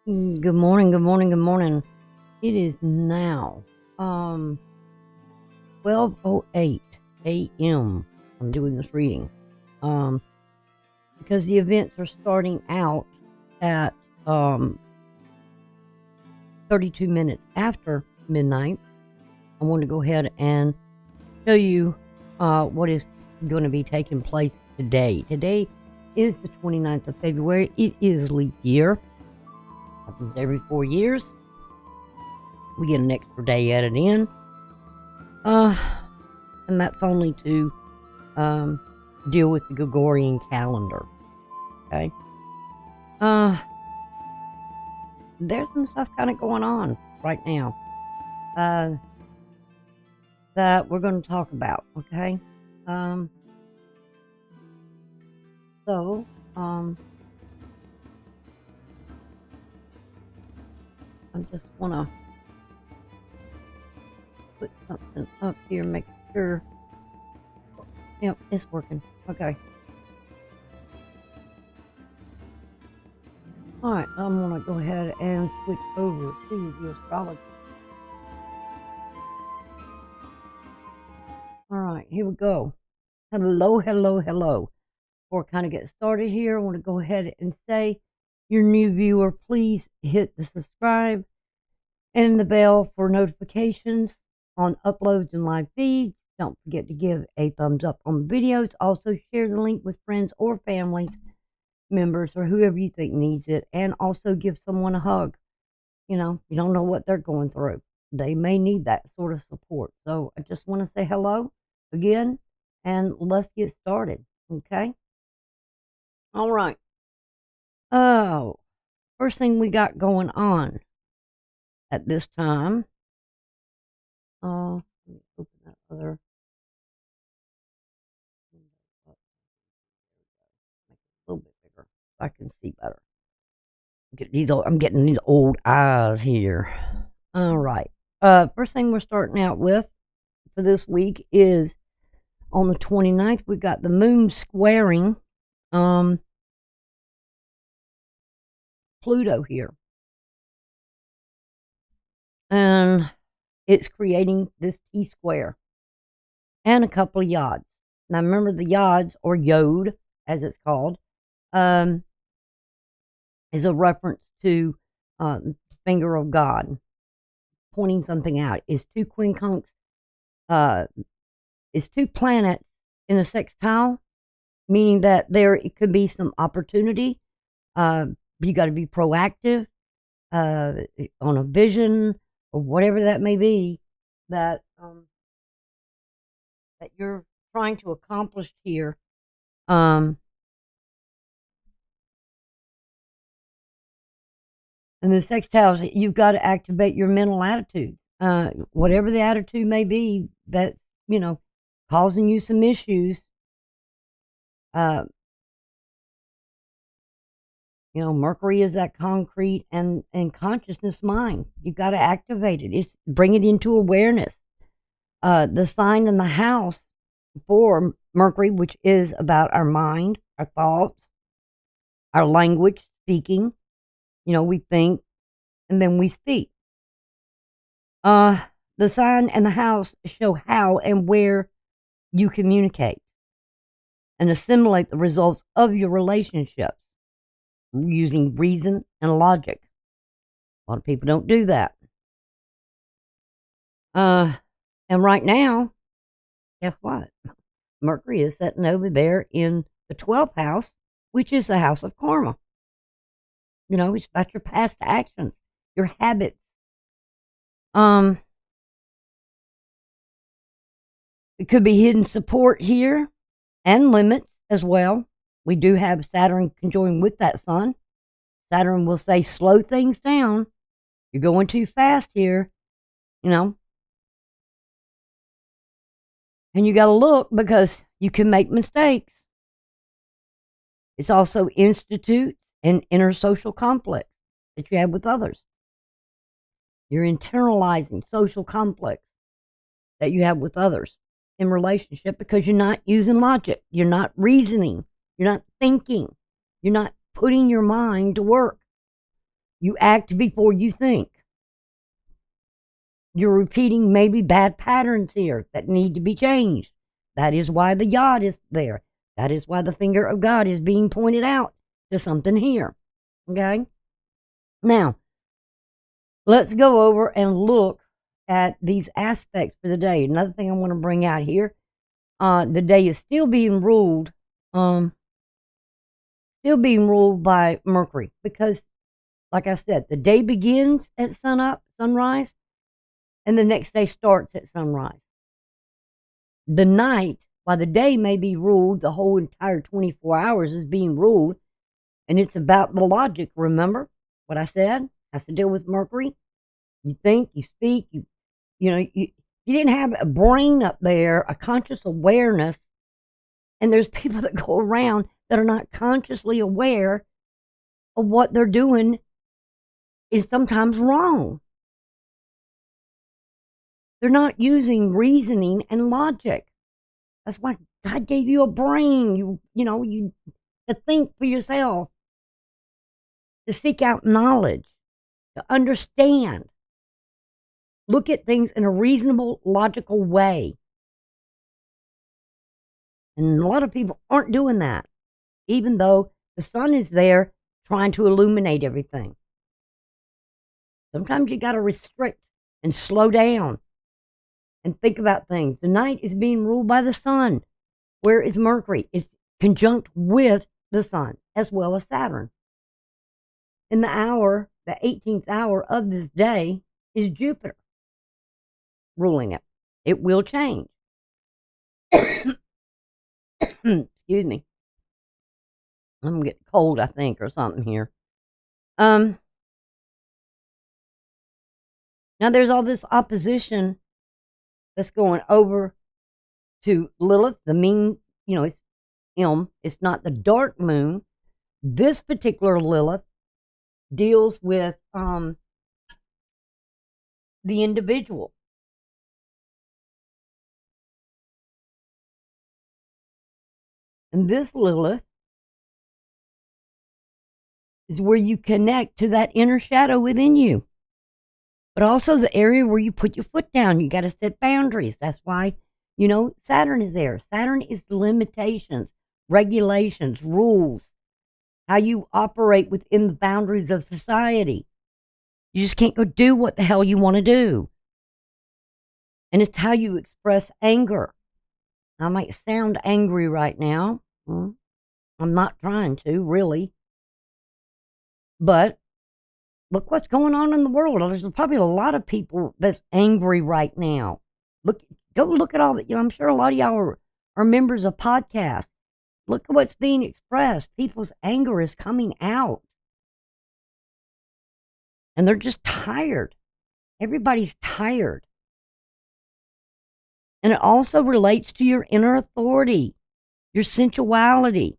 Good morning, good morning, good morning. It is now 12:08 a.m. I'm doing this reading. Because the events are starting out at 32 minutes after midnight. I want to go ahead and show you what is going to be taking place today. Today is the 29th of February. It is leap year. Happens every 4 years. We get an extra day added in. And that's only to deal with the Gregorian calendar. Okay. There's some stuff kind of going on right now that we're going to talk about. Okay. I just want to put something up here, make sure. Yep, it's working. Okay. Alright, I'm going to go ahead and switch over to the astrology. Alright, here we go. Hello, hello, hello. Before I kind of get started here, I want to go ahead and say, you're a new viewer, please hit the subscribe and the bell for notifications on uploads and live feeds. Don't forget to give a thumbs up on the videos. Also share the link with friends or family members or whoever you think needs it. And also give someone a hug. You know, you don't know what they're going through. They may need that sort of support. So I just want to say hello again and let's get started. Okay. All right. Oh, first thing we got going on at this time. Let me open that other window up. Make it a little bit bigger so I can see better. I'm getting these old eyes here. All right. First thing we're starting out with for this week is on the 29th, we got the moon squaring Pluto here. And it's creating this T-square and a couple of yods. Now remember the yods, or yod as it's called, is a reference to the finger of God pointing something out. It's two quincunx, it's two planets in a sextile, meaning that it could be some opportunity. You got to be proactive on a vision or whatever that may be that that you're trying to accomplish here. And the sextiles, you've got to activate your mental attitudes. Whatever the attitude may be that's, causing you some issues. Mercury is that concrete and consciousness mind. You've got to activate it. Bring it into awareness. The sign in the house for Mercury, which is about our mind, our thoughts, our language, speaking. We think and then we speak. The sign and the house show how and where you communicate and assimilate the results of your relationships using reason and logic. A lot of people don't do that. And right now, guess what? Mercury is sitting over there in the 12th house, which is the house of karma. It's about your past actions, your habits. It could be hidden support here and limits as well. We do have Saturn conjoined with that sun. Saturn will say, slow things down. You're going too fast here, And you got to look because you can make mistakes. It's also institutes and inner social conflicts that you have with others. You're internalizing social conflicts that you have with others in relationship because you're not using logic. You're not reasoning. You're not thinking. You're not putting your mind to work. You act before you think. You're repeating maybe bad patterns here that need to be changed. That is why the yod is there. That is why the finger of God is being pointed out to something here. Okay? Now, let's go over and look at these aspects for the day. Another thing I want to bring out here, the day is still being ruled by Mercury, because, like I said, the day begins at sunrise, and the next day starts at sunrise. The night, while the day may be ruled, the whole entire 24 hours is being ruled, and it's about the logic. Remember what I said? Has to deal with Mercury. You think, you speak, you didn't have a brain up there, a conscious awareness, and there's people that go around that are not consciously aware of what they're doing is sometimes wrong. They're not using reasoning and logic. That's why God gave you a brain, you to think for yourself, to seek out knowledge, to understand. Look at things in a reasonable, logical way. And a lot of people aren't doing that, even though the sun is there trying to illuminate everything. Sometimes you got to restrict and slow down and think about things. The night is being ruled by the sun. Where is Mercury? It's conjunct with the sun as well as Saturn. In the hour, the 18th hour of this day, is Jupiter ruling it. It will change. Excuse me. I'm getting cold, I think, or something here. Now there's all this opposition that's going over to Lilith, the mean, it's it's not the dark moon. This particular Lilith deals with the individual. And this Lilith is where you connect to that inner shadow within you, but also the area where you put your foot down. You got to set boundaries. That's why, Saturn is there. Saturn is the limitations, regulations, rules, how you operate within the boundaries of society. You just can't go do what the hell you want to do. And it's how you express anger. I might sound angry right now. I'm not trying to, really. But look what's going on in the world. There's probably a lot of people that's angry right now. Go look at all that. I'm sure a lot of y'all are members of podcasts. Look at what's being expressed. People's anger is coming out. And they're just tired. Everybody's tired. And it also relates to your inner authority, your sensuality,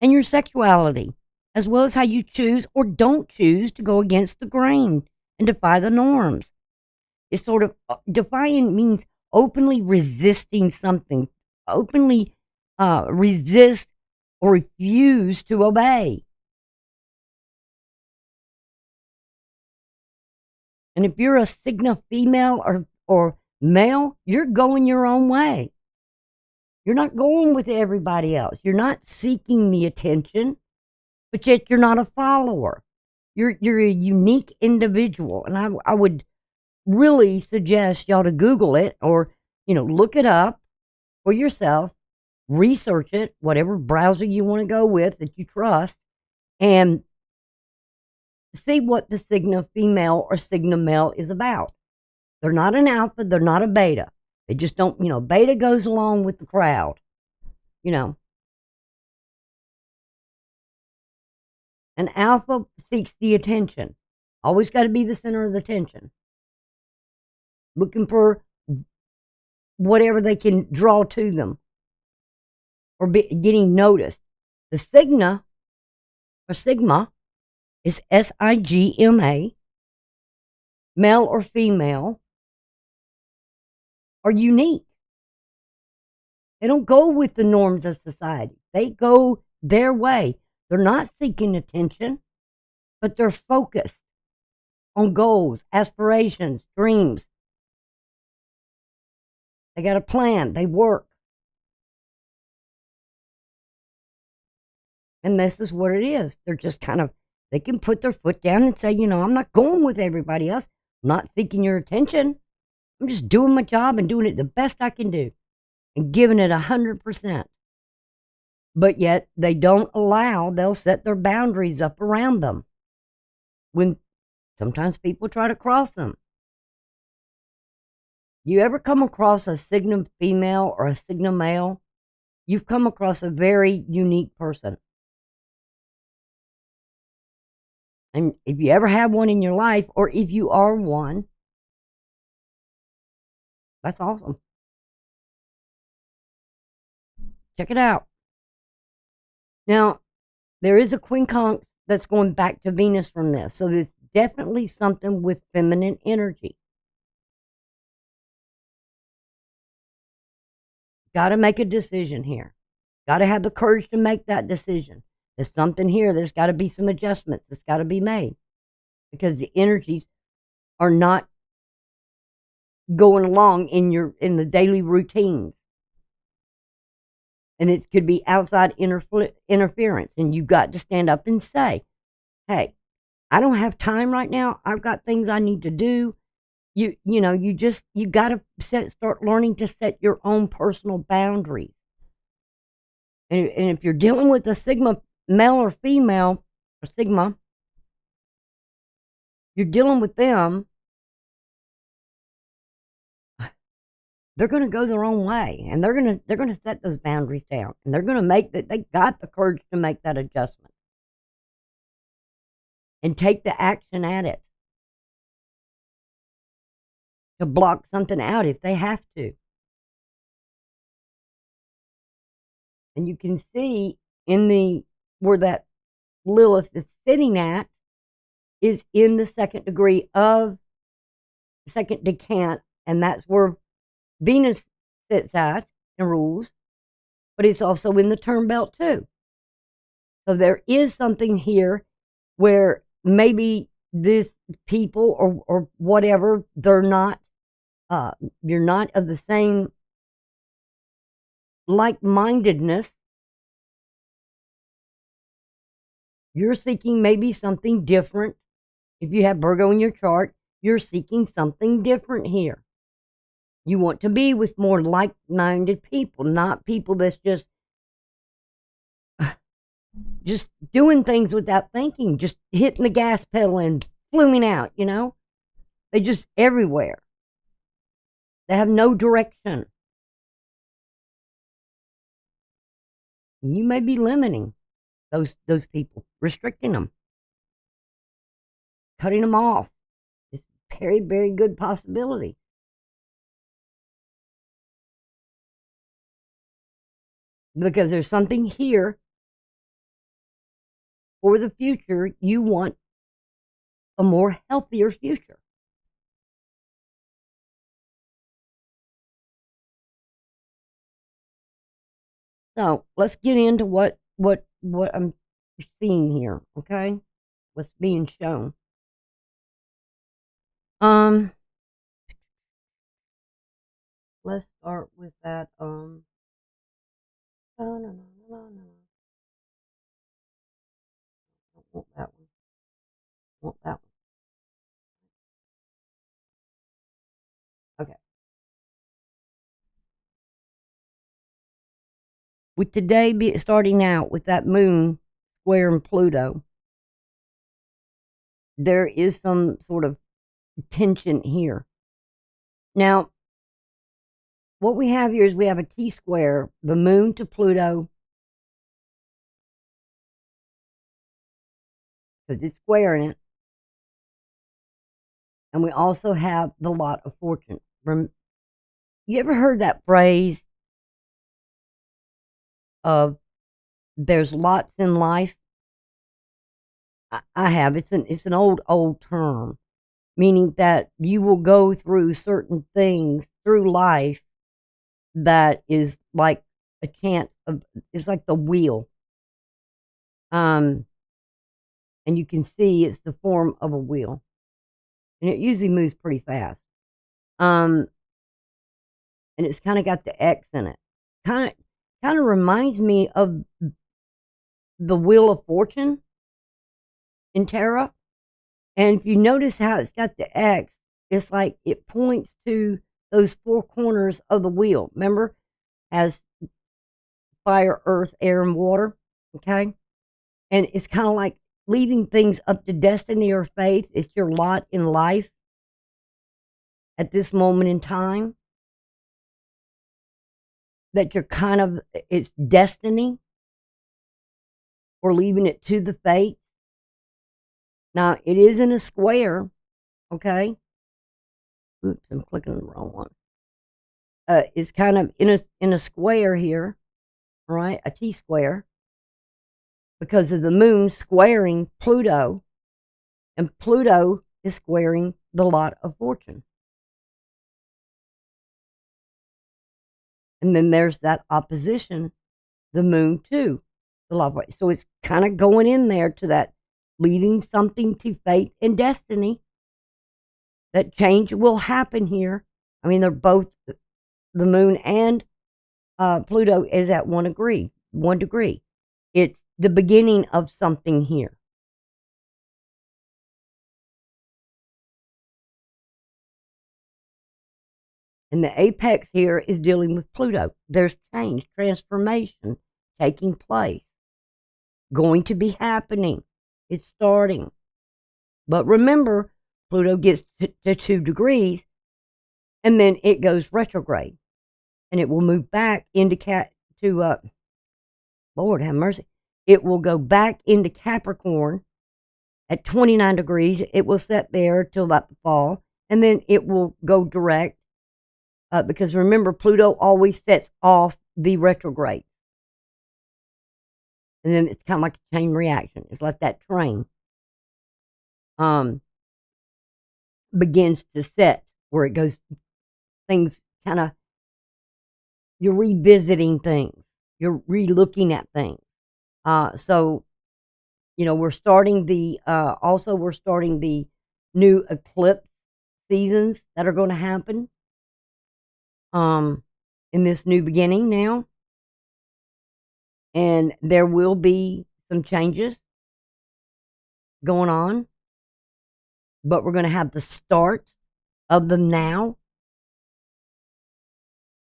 and your sexuality, as well as how you choose or don't choose to go against the grain and defy the norms. It's sort of defying means openly resisting something, openly resist or refuse to obey. And if you're a signa female or male, you're going your own way. You're not going with everybody else. You're not seeking the attention, but yet you're not a follower. You're a unique individual. And I would really suggest y'all to Google it or, look it up for yourself, research it, whatever browser you want to go with that you trust, and see what the signa female or signa male is about. They're not an alpha, they're not a beta. They just don't, beta goes along with the crowd, An alpha seeks the attention. Always got to be the center of the attention. Looking for whatever they can draw to them or getting noticed. The signa or sigma is SIGMA, male or female, are unique. They don't go with the norms of society. They go their way. They're not seeking attention. but they're focused on goals, aspirations, dreams. They got a plan. They work. And this is what it is. They're just kind of, they can put their foot down and say, I'm not going with everybody else. I'm not seeking your attention. I'm just doing my job and doing it the best I can do and giving it 100%. But yet they don't allow, they'll set their boundaries up around them when sometimes people try to cross them. You ever come across a Sigma female or a Sigma male? You've come across a very unique person. And if you ever have one in your life, or if you are one, that's awesome. Check it out. Now, there is a quincunx that's going back to Venus from this. So there's definitely something with feminine energy. Got to make a decision here. Got to have the courage to make that decision. There's something here. There's got to be some adjustments that's got to be made because the energies are not going along in the daily routines. And it could be outside interference. And you've got to stand up and say, hey, I don't have time right now. I've got things I need to do. You got to start learning to set your own personal boundaries. And if you're dealing with a Sigma male or female, or Sigma, you're dealing with them, they're going to go their own way, and they're going to set those boundaries down, and they're going to make that. They got the courage to make that adjustment and take the action at it to block something out if they have to. And you can see where that Lilith is sitting at is in the second degree of second decant, and that's where Venus sits at and rules, but it's also in the term belt too. So there is something here where maybe this people or whatever, they're not, you're not of the same like-mindedness. You're seeking maybe something different. If you have Virgo in your chart, you're seeking something different here. You want to be with more like-minded people, not people that's just doing things without thinking, just hitting the gas pedal and fluming out, They just everywhere. They have no direction. You may be limiting those people, restricting them, cutting them off. It's a very, very good possibility. Because there's something here for the future. You want a more healthier future. So let's get into what I'm seeing here, okay? What's being shown. Let's start with that. No. I want that one. I want that one. Okay. With today starting out with that moon squaring Pluto, there is some sort of tension here. Now, what we have here is we have a T-square, the moon to Pluto, because it's squaring it. And we also have the lot of fortune. You ever heard that phrase of there's lots in life? I have. It's an old term, meaning that you will go through certain things through life that is like a chance of, it's like the wheel. And and you can see it's the form of a wheel, and it usually moves pretty fast. And it's kind of got the X in it. Kind of reminds me of the Wheel of Fortune in tarot. And if you notice how it's got the X, it's like it points to those four corners of the wheel. Remember, has fire, earth, air, and water. Okay, and it's kind of like leaving things up to destiny or faith. It's your lot in life at this moment in time. That you're kind of, it's destiny, or leaving it to the fate. Now, it is in a square, okay? Oops, I'm clicking the wrong one. It's kind of in a square here, right? A T-square, because of the moon squaring Pluto, and Pluto is squaring the lot of fortune. And then there's that opposition, the moon too, the lot of fortune. So it's kind of going in there to that, leading something to fate and destiny. That change will happen here. I mean, they're both, the moon and Pluto is at 1 degree. It's the beginning of something here. And the apex here is dealing with Pluto. There's change, transformation taking place, going to be happening. It's starting. But remember, Pluto gets to 2 degrees, and then it goes retrograde. And it will move back into Lord have mercy. It will go back into Capricorn at 29 degrees. It will set there till about the fall, and then it will go direct. Because remember, Pluto always sets off the retrograde. And then it's kind of like a chain reaction. It's like that train begins to set, where it goes, things kind of, you're revisiting things. You're re-looking at things. So, we're starting the new eclipse seasons that are going to happen in this new beginning now. And there will be some changes going on, but we're going to have the start of them now.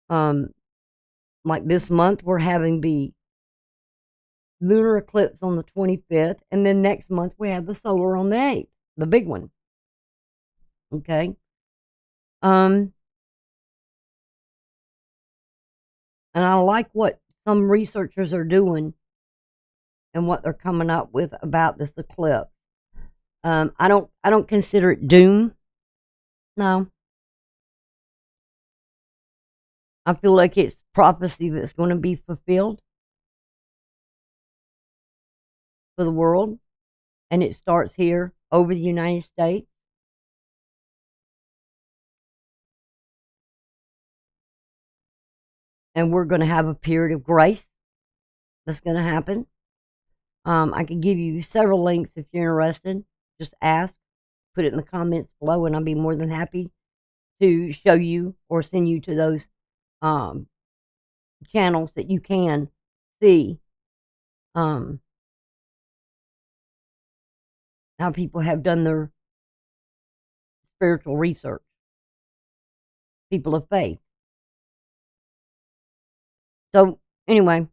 Like this month, we're having the lunar eclipse on the 25th, and then next month we have the solar on the 8th, the big one. Okay. And I like what some researchers are doing and what they're coming up with about this eclipse. I don't consider it doom. No. I feel like it's prophecy that's going to be fulfilled for the world, and it starts here over the United States. And we're going to have a period of grace that's going to happen. I can give you several links if you're interested. Just ask, put it in the comments below, and I'll be more than happy to show you or send you to those channels that you can see how people have done their spiritual research. People of faith. So anyway, I'm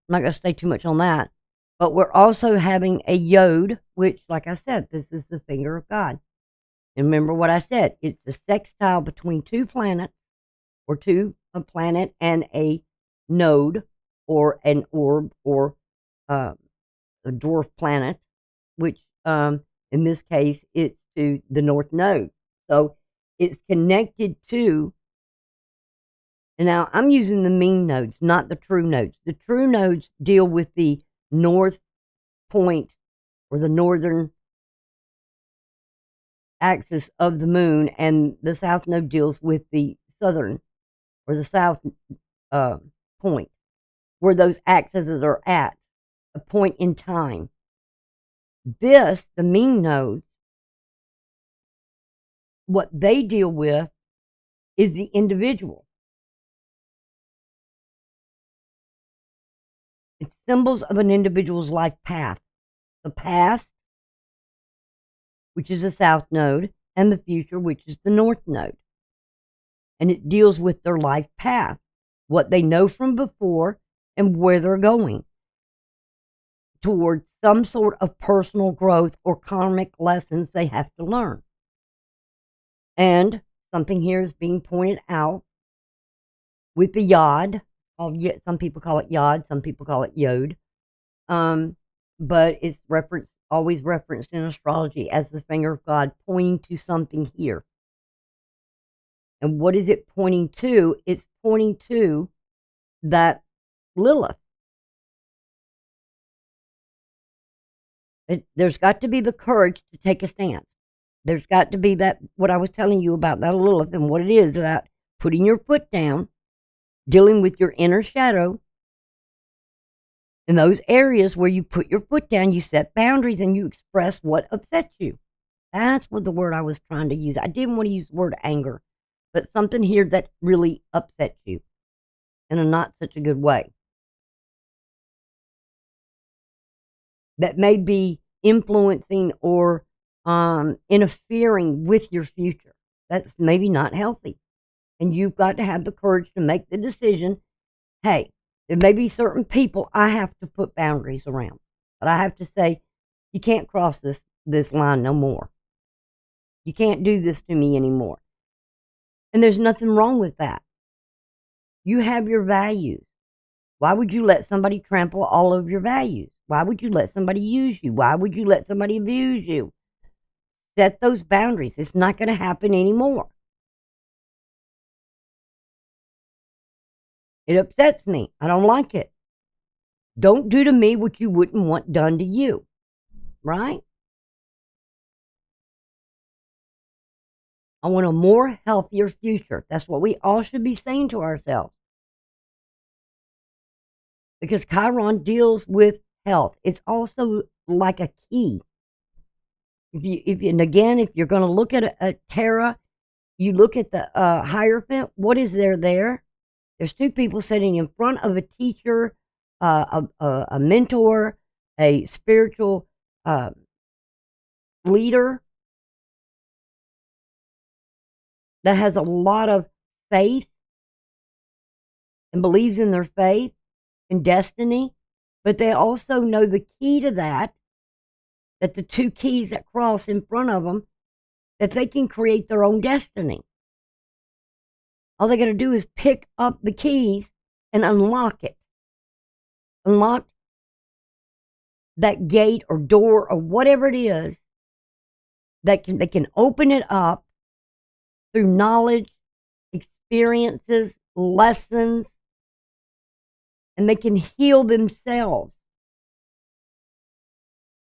not going to stay too much on that. But we're also having a yod, which, like I said, this is the finger of God. And remember what I said. It's a sextile between two planets, or a planet and a node, or an orb, or a dwarf planet, which in this case, it's to the north node. So it's connected to, and now I'm using the mean nodes, not the true nodes. The true nodes deal with the north point, or the northern axis of the moon, and the south node deals with the southern, or the south point, where those axes are at a point in time. This, the mean nodes, what they deal with is the individual. It's symbols of an individual's life path. The past, which is the south node, and the future, which is the north node. And it deals with their life path, what they know from before and where they're going towards some sort of personal growth or karmic lessons they have to learn. And something here is being pointed out with the yod. Some people call it yod, some people call it yod. But it's always referenced in astrology as the finger of God pointing to something here. And what is it pointing to? It's pointing to that Lilith. There's got to be the courage to take a stance. There's got to be that, what I was telling you about that Lilith and what it is about putting your foot down, dealing with your inner shadow. In those areas where you put your foot down, you set boundaries and you express what upsets you. That's what the word I was trying to use. I didn't want to use the word anger, but something here that really upsets you in a not such a good way. That may be influencing or interfering with your future. That's maybe not healthy. And you've got to have the courage to make the decision, hey, there may be certain people I have to put boundaries around. But I have to say, you can't cross this line no more. You can't do this to me anymore. And there's nothing wrong with that. You have your values. Why would you let somebody trample all over your values? Why would you let somebody use you? Why would you let somebody abuse you? Set those boundaries. It's not going to happen anymore. It upsets me. I don't like it. Don't do to me what you wouldn't want done to you. Right? I want a more healthier future. That's what we all should be saying to ourselves. Because Chiron deals with health. It's also like a key. And again, if you're going to look at a tarot, you look at the Hierophant. What is there? There's two people sitting in front of a teacher, a mentor, a spiritual leader that has a lot of faith and believes in their faith and destiny, but they also know the key to that the two keys that cross in front of them, that they can create their own destiny. All they got to do is pick up the keys and unlock it. Unlock that gate or door or whatever it is they can open it up through knowledge, experiences, lessons, and they can heal themselves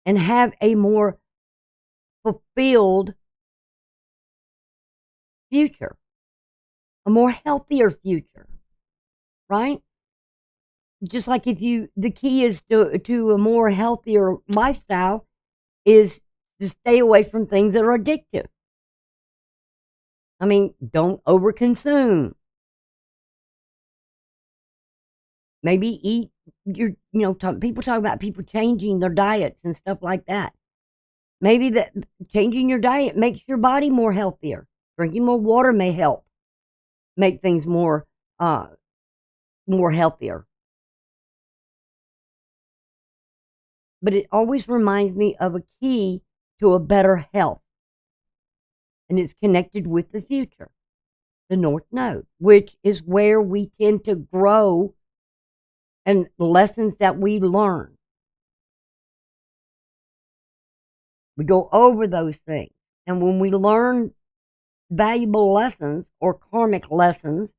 and have a more fulfilled future, a more healthier future, right? Just like the key is to a more healthier lifestyle is to stay away from things that are addictive. I mean, don't overconsume. Maybe eat people talk about people changing their diets and stuff like that. Maybe that changing your diet makes your body more healthier. Drinking more water may help make things more healthier. But it always reminds me of a key to a better health. And it's connected with the future, the North Node, which is where we tend to grow and lessons that we learn. We go over those things. And when we learn valuable lessons or karmic lessons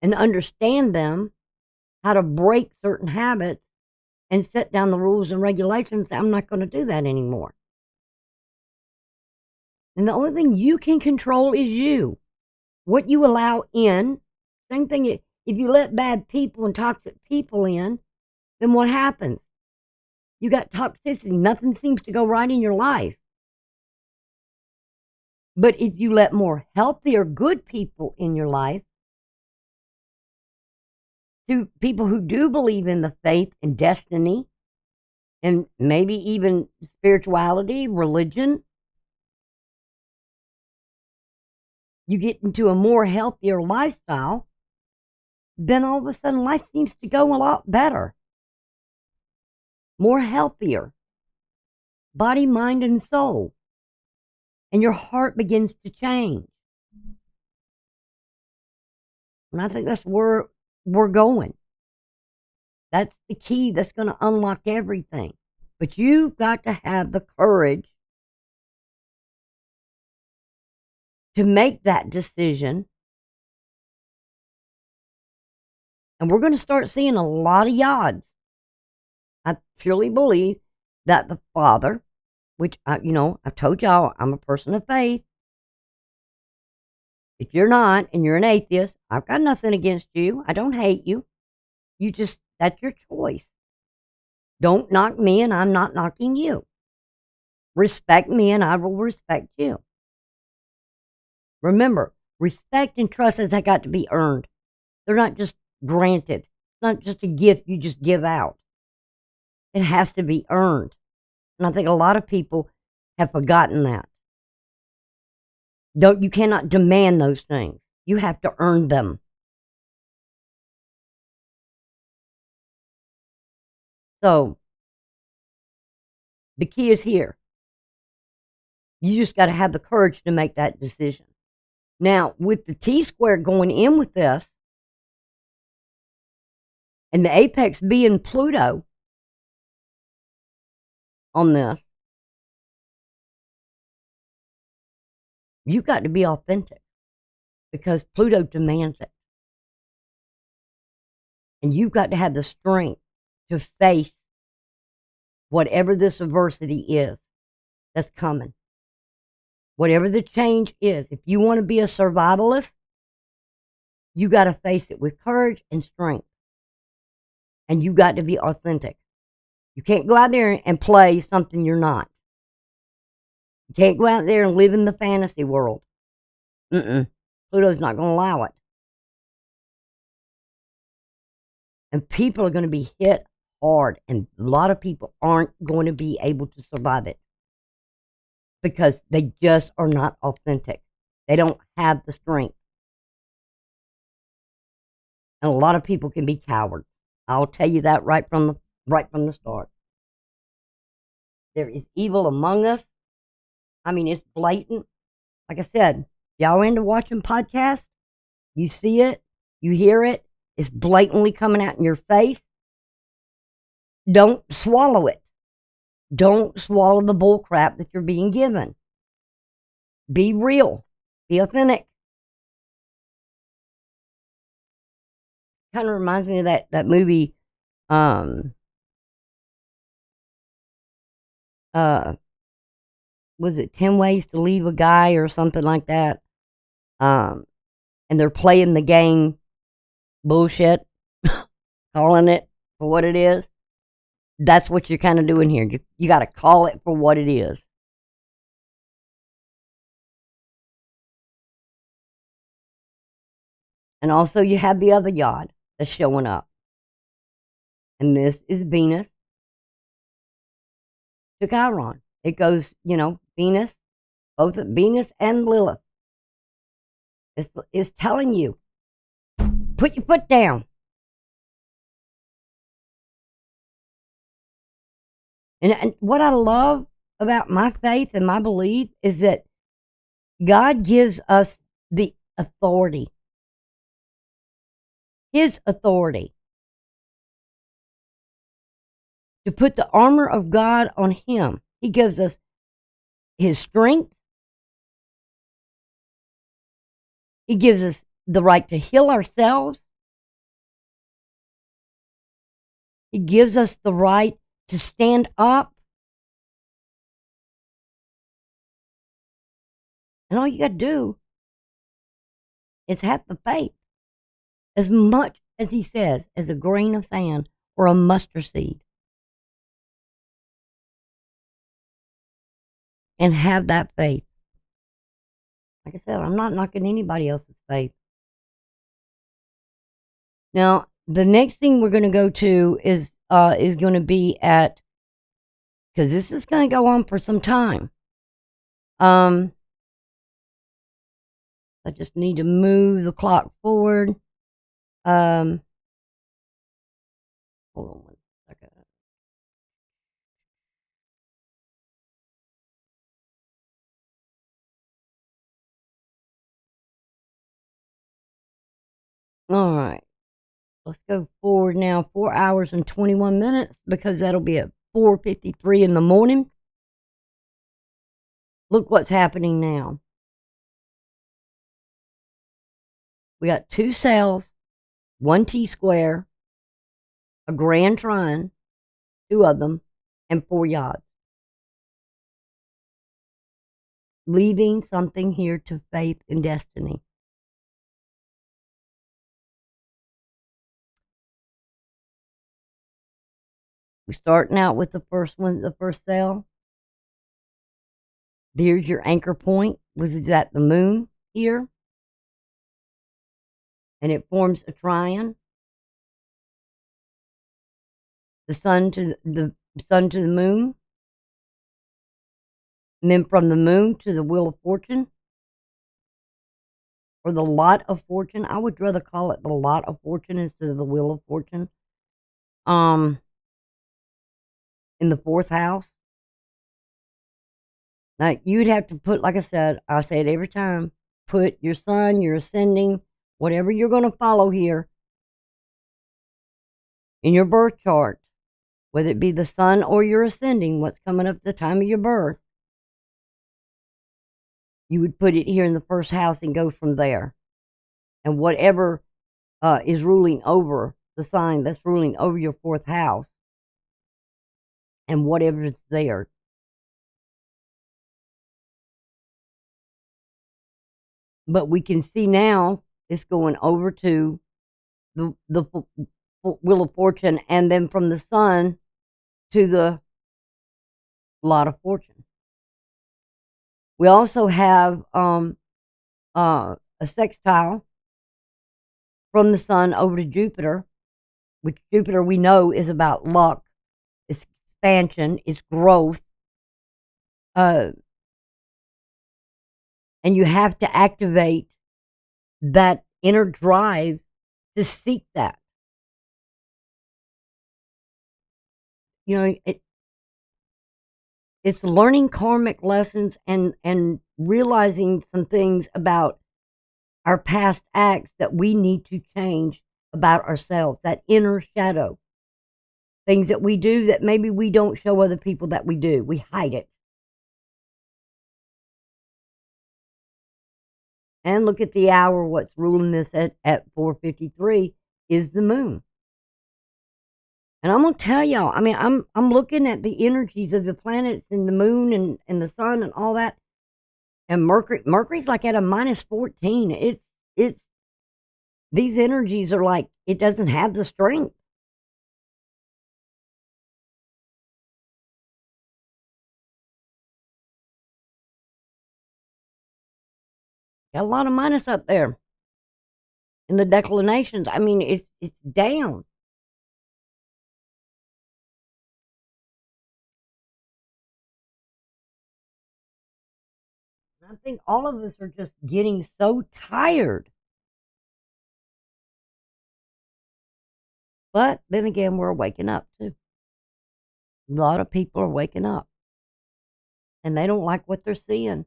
and understand them, how to break certain habits and set down the rules and regulations, I'm not going to do that anymore. And the only thing you can control is you. What you allow in. Same thing, if you let bad people and toxic people in, then what happens? You got toxicity. Nothing seems to go right in your life. But if you let more healthier, good people in your life, to people who do believe in the faith and destiny, and maybe even spirituality, religion, you get into a more healthier lifestyle, then all of a sudden life seems to go a lot better. More healthier. Body, mind, and soul. And your heart begins to change. And I think that's where we're going. That's the key that's going to unlock everything. But you've got to have the courage to make that decision. And we're going to start seeing a lot of yads. I truly believe that the Father, which, I've told y'all, I'm a person of faith. If you're not, and you're an atheist, I've got nothing against you. I don't hate you. That's your choice. Don't knock me, and I'm not knocking you. Respect me, and I will respect you. Remember, respect and trust has got to be earned. They're not just granted. It's not just a gift you just give out. It has to be earned. And I think a lot of people have forgotten that. You cannot demand those things. You have to earn them. So, the key is here. You just got to have the courage to make that decision. Now, with the T-square going in with this, and the apex being Pluto on this, you've got to be authentic because Pluto demands it. And you've got to have the strength to face whatever this adversity is that's coming. Whatever the change is, if you want to be a survivalist, you got to face it with courage and strength. And you got to be authentic. You can't go out there and play something you're not. You can't go out there and live in the fantasy world. Pluto's not going to allow it. And people are going to be hit hard, and a lot of people aren't going to be able to survive it because they just are not authentic. They don't have the strength. And a lot of people can be cowards. I'll tell you that right from the start. There is evil among us. I mean, it's blatant. Like I said, y'all into watching podcasts? You see it, you hear it, it's blatantly coming out in your face. Don't swallow it. Don't swallow the bull crap that you're being given. Be real. Be authentic. Kind of reminds me of that movie, was it 10 Ways to Leave a Guy or something like that? And they're playing the game bullshit, calling it for what it is. That's what you're kind of doing here. You got to call it for what it is. And also you have the other yod that's showing up. And this is Venus to Chiron. It goes, Venus, both Venus and Lilith. It's telling you, put your foot down. And what I love about my faith and my belief is that God gives us the authority. His authority. To put the armor of God on him. He gives us his strength. He gives us the right to heal ourselves. He gives us the right to stand up. And all you got to do is have the faith. As much as he says, as a grain of sand or a mustard seed. and have that faith. Like I said, I'm not knocking anybody else's faith. Now, the next thing we're going to go to is going to be at, because this is going to go on for some time. I just need to move the clock forward. Hold on 1 second. All right. Let's go forward now, 4 hours and 21 minutes, because that'll be at 4:53 in the morning. Look what's happening now. We got 2 cells, 1 T-square, a grand trine, 2 of them, and 4 yods. Leaving something here to faith and destiny. We're starting out with the first one, the first cell. There's your anchor point, which is at the moon here. And it forms a trine. The sun to the moon. And then from the moon to the wheel of fortune. Or the lot of fortune. I would rather call it the lot of fortune instead of the wheel of fortune. In the 4th house. Now, you'd have to put, like I said, I say it every time, put your sun, your ascending, whatever you're going to follow here in your birth chart, whether it be the sun or your ascending, what's coming up at the time of your birth, you would put it here in the 1st house and go from there. And whatever is ruling over the sign that's ruling over your 4th house, and whatever's there. But we can see now it's going over to the wheel of fortune, and then from the sun to the lot of fortune. We also have a sextile from the sun over to Jupiter, which Jupiter we know is about luck, it's expansion, it's growth. And you have to activate that inner drive to seek that. You know, it's learning karmic lessons and realizing some things about our past acts that we need to change about ourselves, that inner shadow. Things that we do that maybe we don't show other people that we do. We hide it. And look at the hour, what's ruling this at 4:53 is the moon. And I'm going to tell y'all, I mean, I'm looking at the energies of the planets and the moon and the sun and all that. And Mercury's like at a -14. It's these energies are like, it doesn't have the strength. Got a lot of minus up there in the declinations. I mean, it's down. I think all of us are just getting so tired. But then again, we're waking up too. A lot of people are waking up. And they don't like what they're seeing.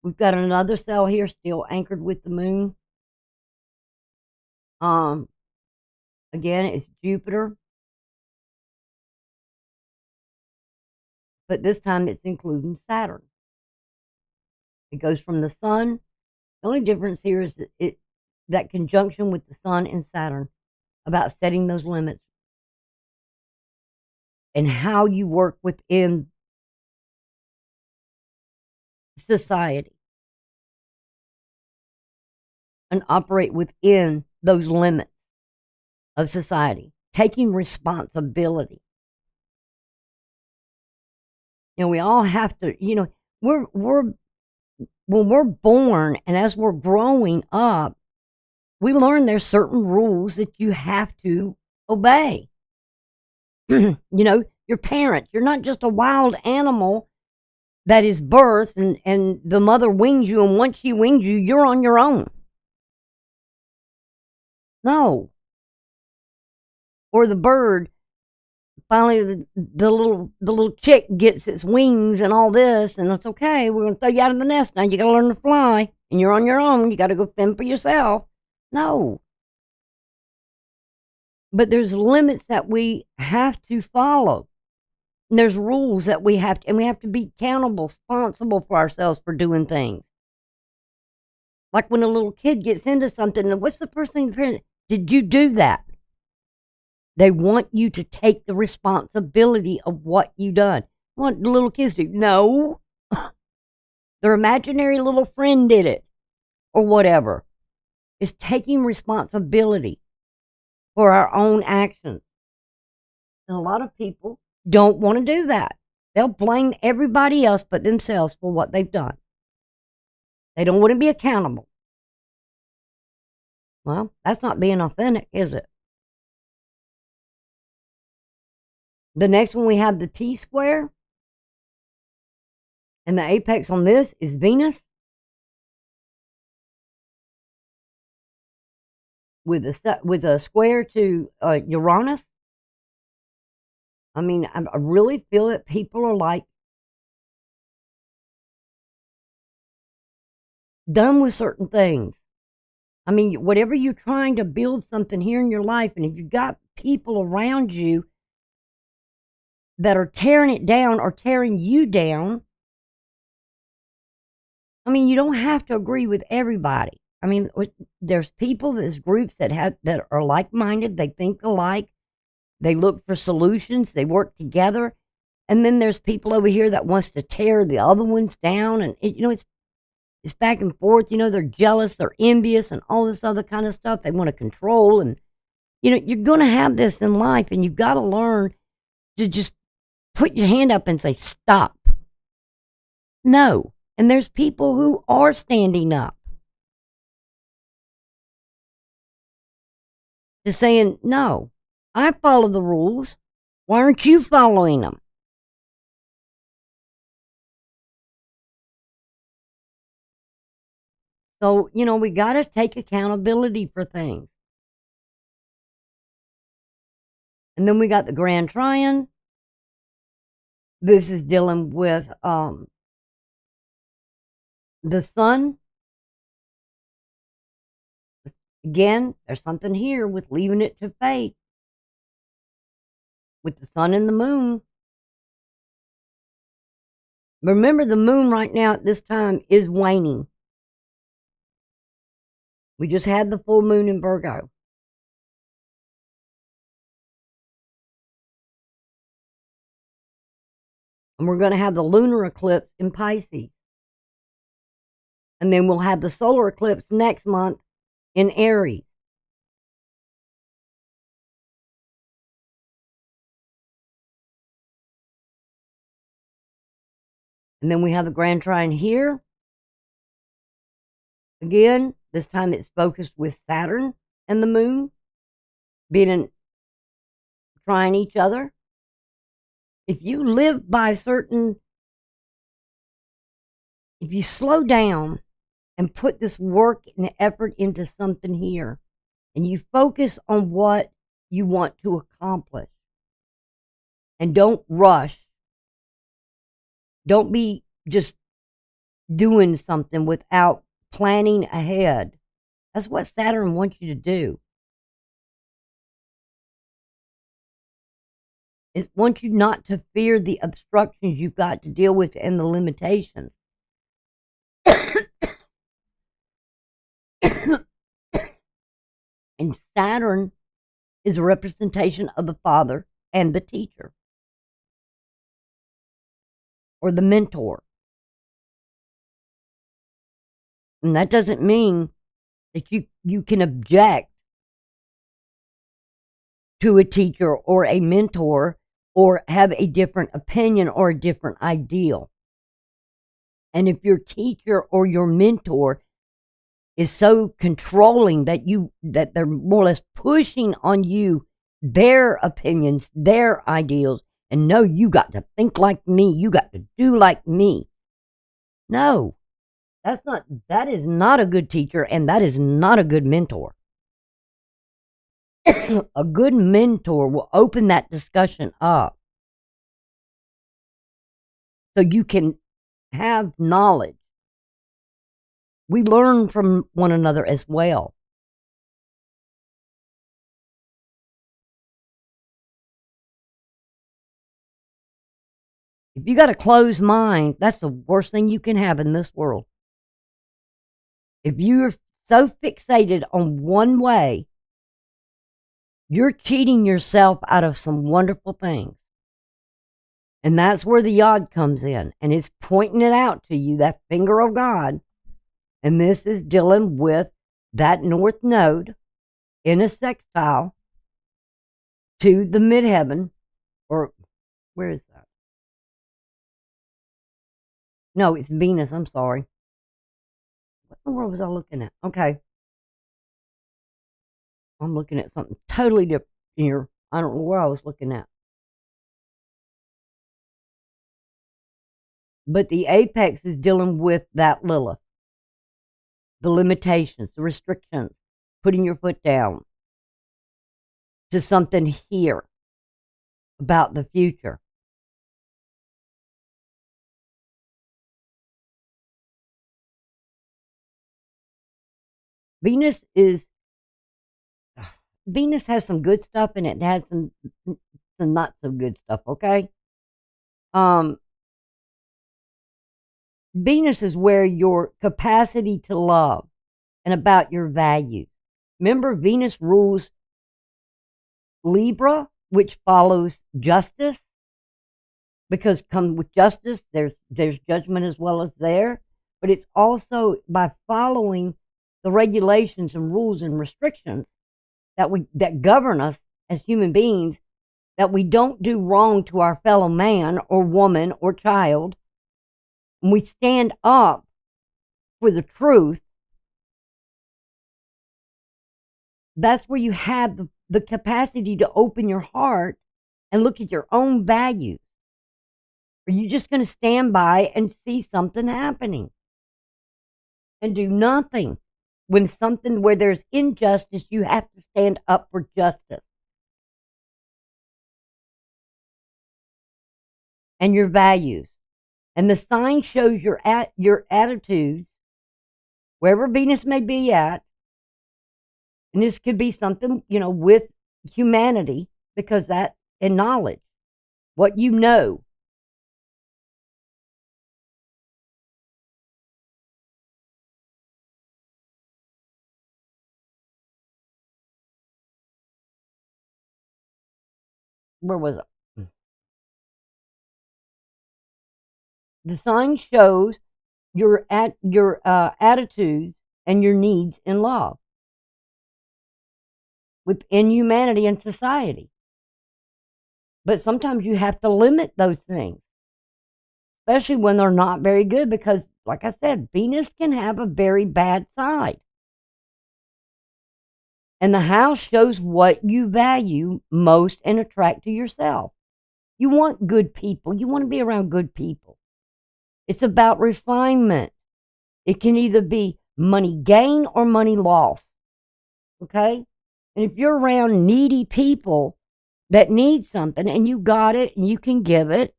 We've got another cell here still anchored with the moon. Again, it's Jupiter. But this time it's including Saturn. It goes from the sun. The only difference here is that conjunction with the sun and Saturn about setting those limits and how you work within society and operate within those limits of society, taking responsibility. we all have to, we're when we're born and as we're growing up, we learn there's certain rules that you have to obey. Your parents, you're not just a wild animal that is birthed and the mother wings you, and once she wings you, you're on your own. No. Or the bird, finally the little chick gets its wings and all this, and it's okay, we're going to throw you out of the nest now, you got to learn to fly, and you're on your own, you got to go fend for yourself. No. But there's limits that we have to follow. And there's rules that we have to, and we have to be accountable, responsible for ourselves for doing things. Like when a little kid gets into something, and what's the first thing the parent, did you do that? They want you to take the responsibility of what you done. What do little kids do? No. Their imaginary little friend did it, or whatever. It's taking responsibility for our own actions. And a lot of people don't want to do that. They'll blame everybody else but themselves for what they've done. They don't want to be accountable. Well, that's not being authentic, is it? The next one we have the T-square. And the apex on this is Venus. With a square to Uranus. I mean, I really feel that people are like done with certain things. I mean, whatever you're trying to build something here in your life, and if you've got people around you that are tearing it down or tearing you down, I mean, you don't have to agree with everybody. I mean, there's people, there's groups that are like-minded, they think alike, they look for solutions, they work together, and then there's people over here that wants to tear the other ones down, and it's back and forth. They're jealous, they're envious, and all this other kind of stuff. They want to control, and you're going to have this in life, and you've got to learn to just put your hand up and say stop. No, and there's people who are standing up. Just saying, no, I follow the rules. Why aren't you following them? So, we got to take accountability for things. And then we got the Grand Trine. This is dealing with the sun. Again, there's something here with leaving it to fate. With the sun and the moon. Remember, the moon right now at this time is waning. We just had the full moon in Virgo. And we're going to have the lunar eclipse in Pisces. And then we'll have the solar eclipse next month in Aries. And then we have the Grand Trine here. Again, this time it's focused with Saturn and the moon trying each other. If you live by if you slow down and put this work and effort into something here, and you focus on what you want to accomplish, and don't rush, don't be just doing something without planning ahead. That's what Saturn wants you to do. It wants you not to fear the obstructions you've got to deal with and the limitations. And Saturn is a representation of the father and the teacher, or the mentor. And that doesn't mean that you can object to a teacher or a mentor or have a different opinion or a different ideal. And if your teacher or your mentor is so controlling that they're more or less pushing on you their opinions, their ideals, and no, you got to think like me, you got to do like me. No, that is not a good teacher, and that is not a good mentor. A good mentor will open that discussion up so you can have knowledge. We learn from one another as well. If you got a closed mind, that's the worst thing you can have in this world. If you're so fixated on one way, you're cheating yourself out of some wonderful things. And that's where the yod comes in, and it's pointing it out to you, that finger of God. And this is dealing with that north node in a sextile to the midheaven, or where is that? No, it's Venus, I'm sorry. What in the world was I looking at? Okay. I'm looking at something totally different here. I don't know where I was looking at. But the apex is dealing with that Lilith. The limitations, the restrictions, putting your foot down to something here about the future. Venus has some good stuff and it has some not so good stuff, okay? Venus is where your capacity to love and about your values. Remember, Venus rules Libra, which follows justice, because come with justice, there's judgment as well as there. But it's also by following the regulations and rules and restrictions that govern us as human beings, that we don't do wrong to our fellow man or woman or child. And we stand up for the truth. That's where you have the capacity to open your heart and look at your own values. Are you just going to stand by and see something happening and do nothing? When something where there's injustice, you have to stand up for justice. And your values. And the sign shows your attitudes, wherever Venus may be at. And this could be something, with humanity, because that, and knowledge, what you know. Where was it? The sign shows your attitudes and your needs in love within humanity and society. But sometimes you have to limit those things, especially when they're not very good, because, like I said, Venus can have a very bad side. And the house shows what you value most and attract to yourself. You want good people. You want to be around good people. It's about refinement. It can either be money gain or money loss. Okay? And if you're around needy people that need something and you got it and you can give it,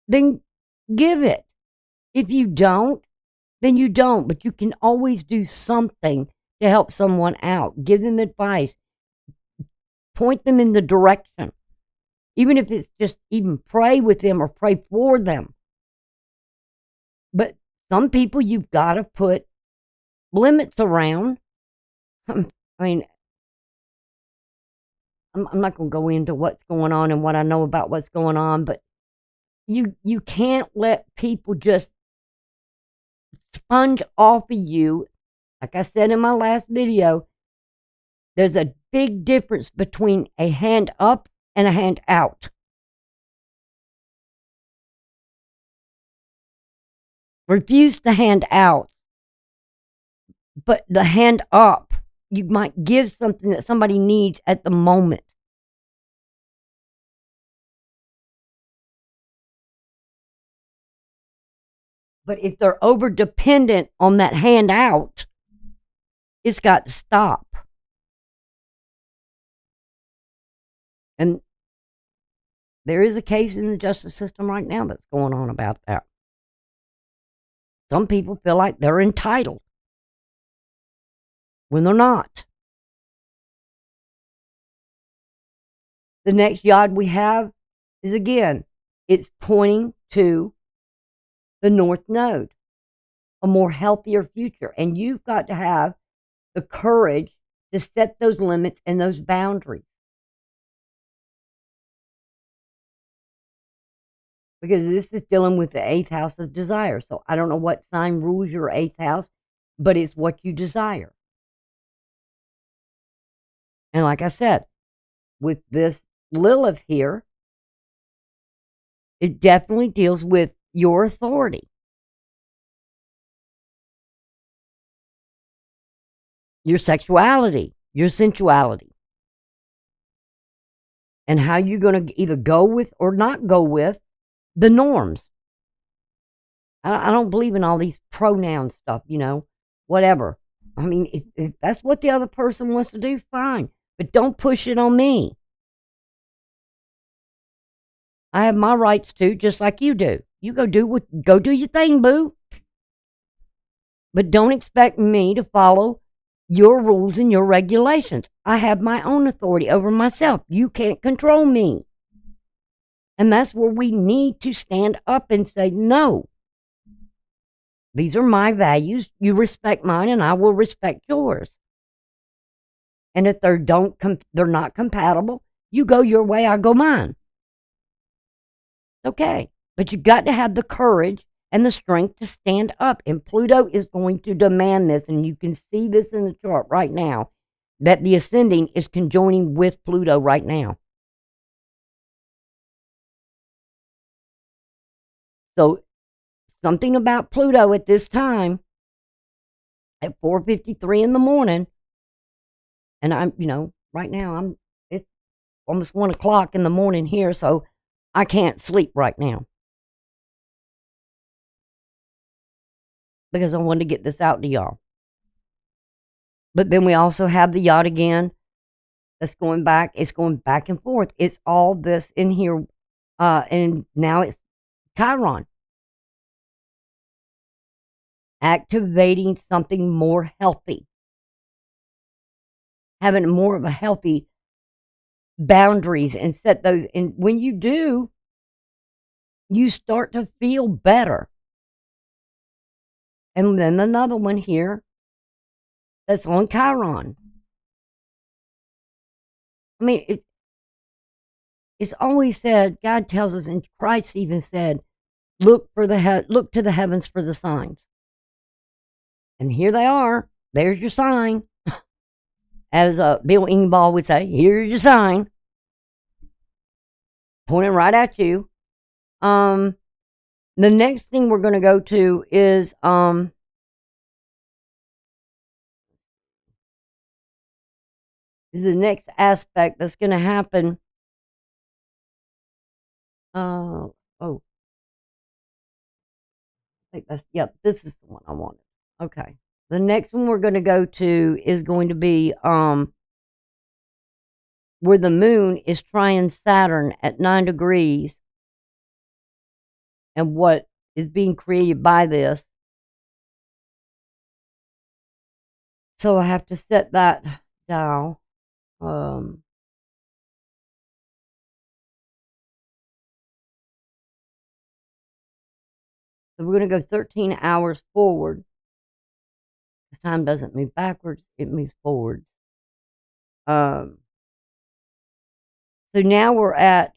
then give it. If you don't, then you don't. But you can always do something to help someone out. Give them advice. Point them in the direction. Even if it's just even pray with them or pray for them. But some people you've got to put limits around. I mean, I'm not going to go into what's going on and what I know about what's going on, but you can't let people just sponge off of you. Like I said in my last video, there's a big difference between a hand up and a hand out. Refuse the hand out. But the hand up, you might give something that somebody needs at the moment. But if they're over dependent on that hand out, it's got to stop. And there is a case in the justice system right now that's going on about that. Some people feel like they're entitled when they're not. The next yod we have is, again, it's pointing to the North Node, a more healthier future. And you've got to have the courage to set those limits and those boundaries. Because this is dealing with the 8th house of desire. So I don't know what sign rules your 8th house, but it's what you desire. And like I said, with this Lilith here, it definitely deals with your authority. Your sexuality, your sensuality. And how you're going to either go with or not go with the norms. I don't believe in all these pronoun stuff, whatever. I mean, if that's what the other person wants to do, fine. But don't push it on me. I have my rights too, just like you do. You go do your thing, boo. But don't expect me to follow your rules and your regulations. I have my own authority over myself. You can't control me. And that's where we need to stand up and say, no. These are my values. You respect mine and I will respect yours. And if they're not compatible, you go your way, I go mine. Okay. But you got to have the courage and the strength to stand up. And Pluto is going to demand this. And you can see this in the chart right now, that the ascending is conjoining with Pluto right now. So something about Pluto at this time, at 4:53 in the morning, and I'm, right now it's almost 1 o'clock in the morning here, so I can't sleep right now. Because I wanted to get this out to y'all. But then we also have the yod again. That's going back. It's going back and forth. It's all this in here. And now it's Chiron. Activating something more healthy. Having more of a healthy boundaries and set those. And when you do, you start to feel better. And then another one here that's on Chiron. I mean, it's always said, God tells us, and Christ even said, look to the heavens for the signs. And here they are. There's your sign. As Bill Engvall would say, here's your sign. Pointing right at you. The next thing we're going to go to is the next aspect that's going to happen. I think this is the one I wanted. Okay. The next one we're going to go to is going to be where the moon is trying Saturn at 9 degrees and what is being created by this. So I have to set that down. So we're going to go 13 hours forward. This time doesn't move backwards, it moves forward. So now we're at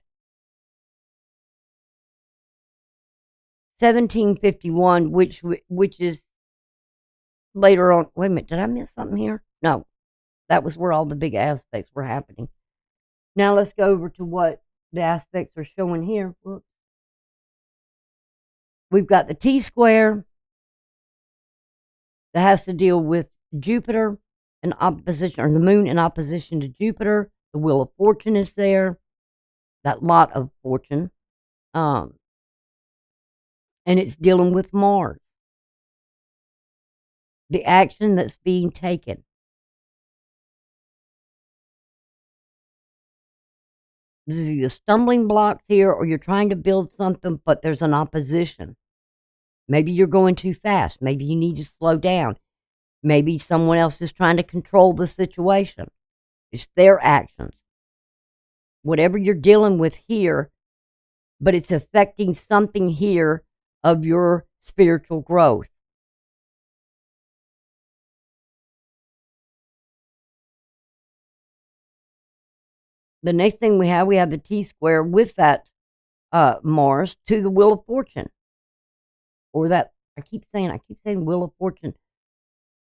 1751, which is later on. Wait a minute, did I miss something here? No, that was where all the big aspects were happening. Now let's go over to what the aspects are showing here. Whoops. We've got the T-square, that has to deal with Jupiter in opposition, or the moon in opposition to Jupiter. The Wheel of Fortune is there, that lot of fortune. And it's dealing with Mars, the action that's being taken. This is either stumbling blocks here, or you're trying to build something, but there's an opposition. Maybe you're going too fast. Maybe you need to slow down. Maybe someone else is trying to control the situation. It's their actions. Whatever you're dealing with here, but it's affecting something here of your spiritual growth. The next thing we have the T-square with that Mars to the Wheel of Fortune. Or that, I keep saying Wheel of Fortune.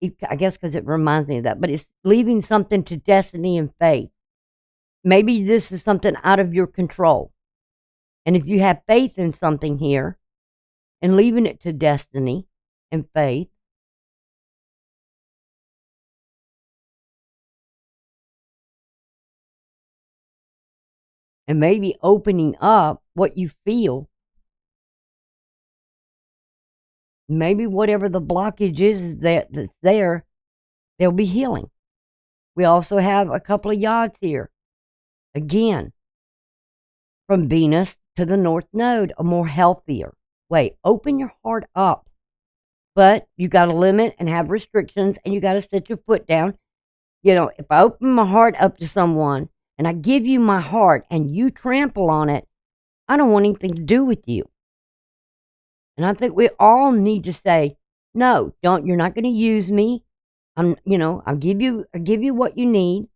I guess because it reminds me of that. But it's leaving something to destiny and fate. Maybe this is something out of your control. And if you have faith in something here, and leaving it to destiny and faith, and maybe opening up what you feel, maybe whatever the blockage is that's there, there'll be healing. We also have a couple of yods here. Again, from Venus to the North Node, a more healthier way. Open your heart up. But you got to limit and have restrictions, and you got to set your foot down. You know, if I open my heart up to someone and I give you my heart and you trample on it, I don't want anything to do with you. And I think we all need to say, no, you're not going to use me. I'll give you what you need.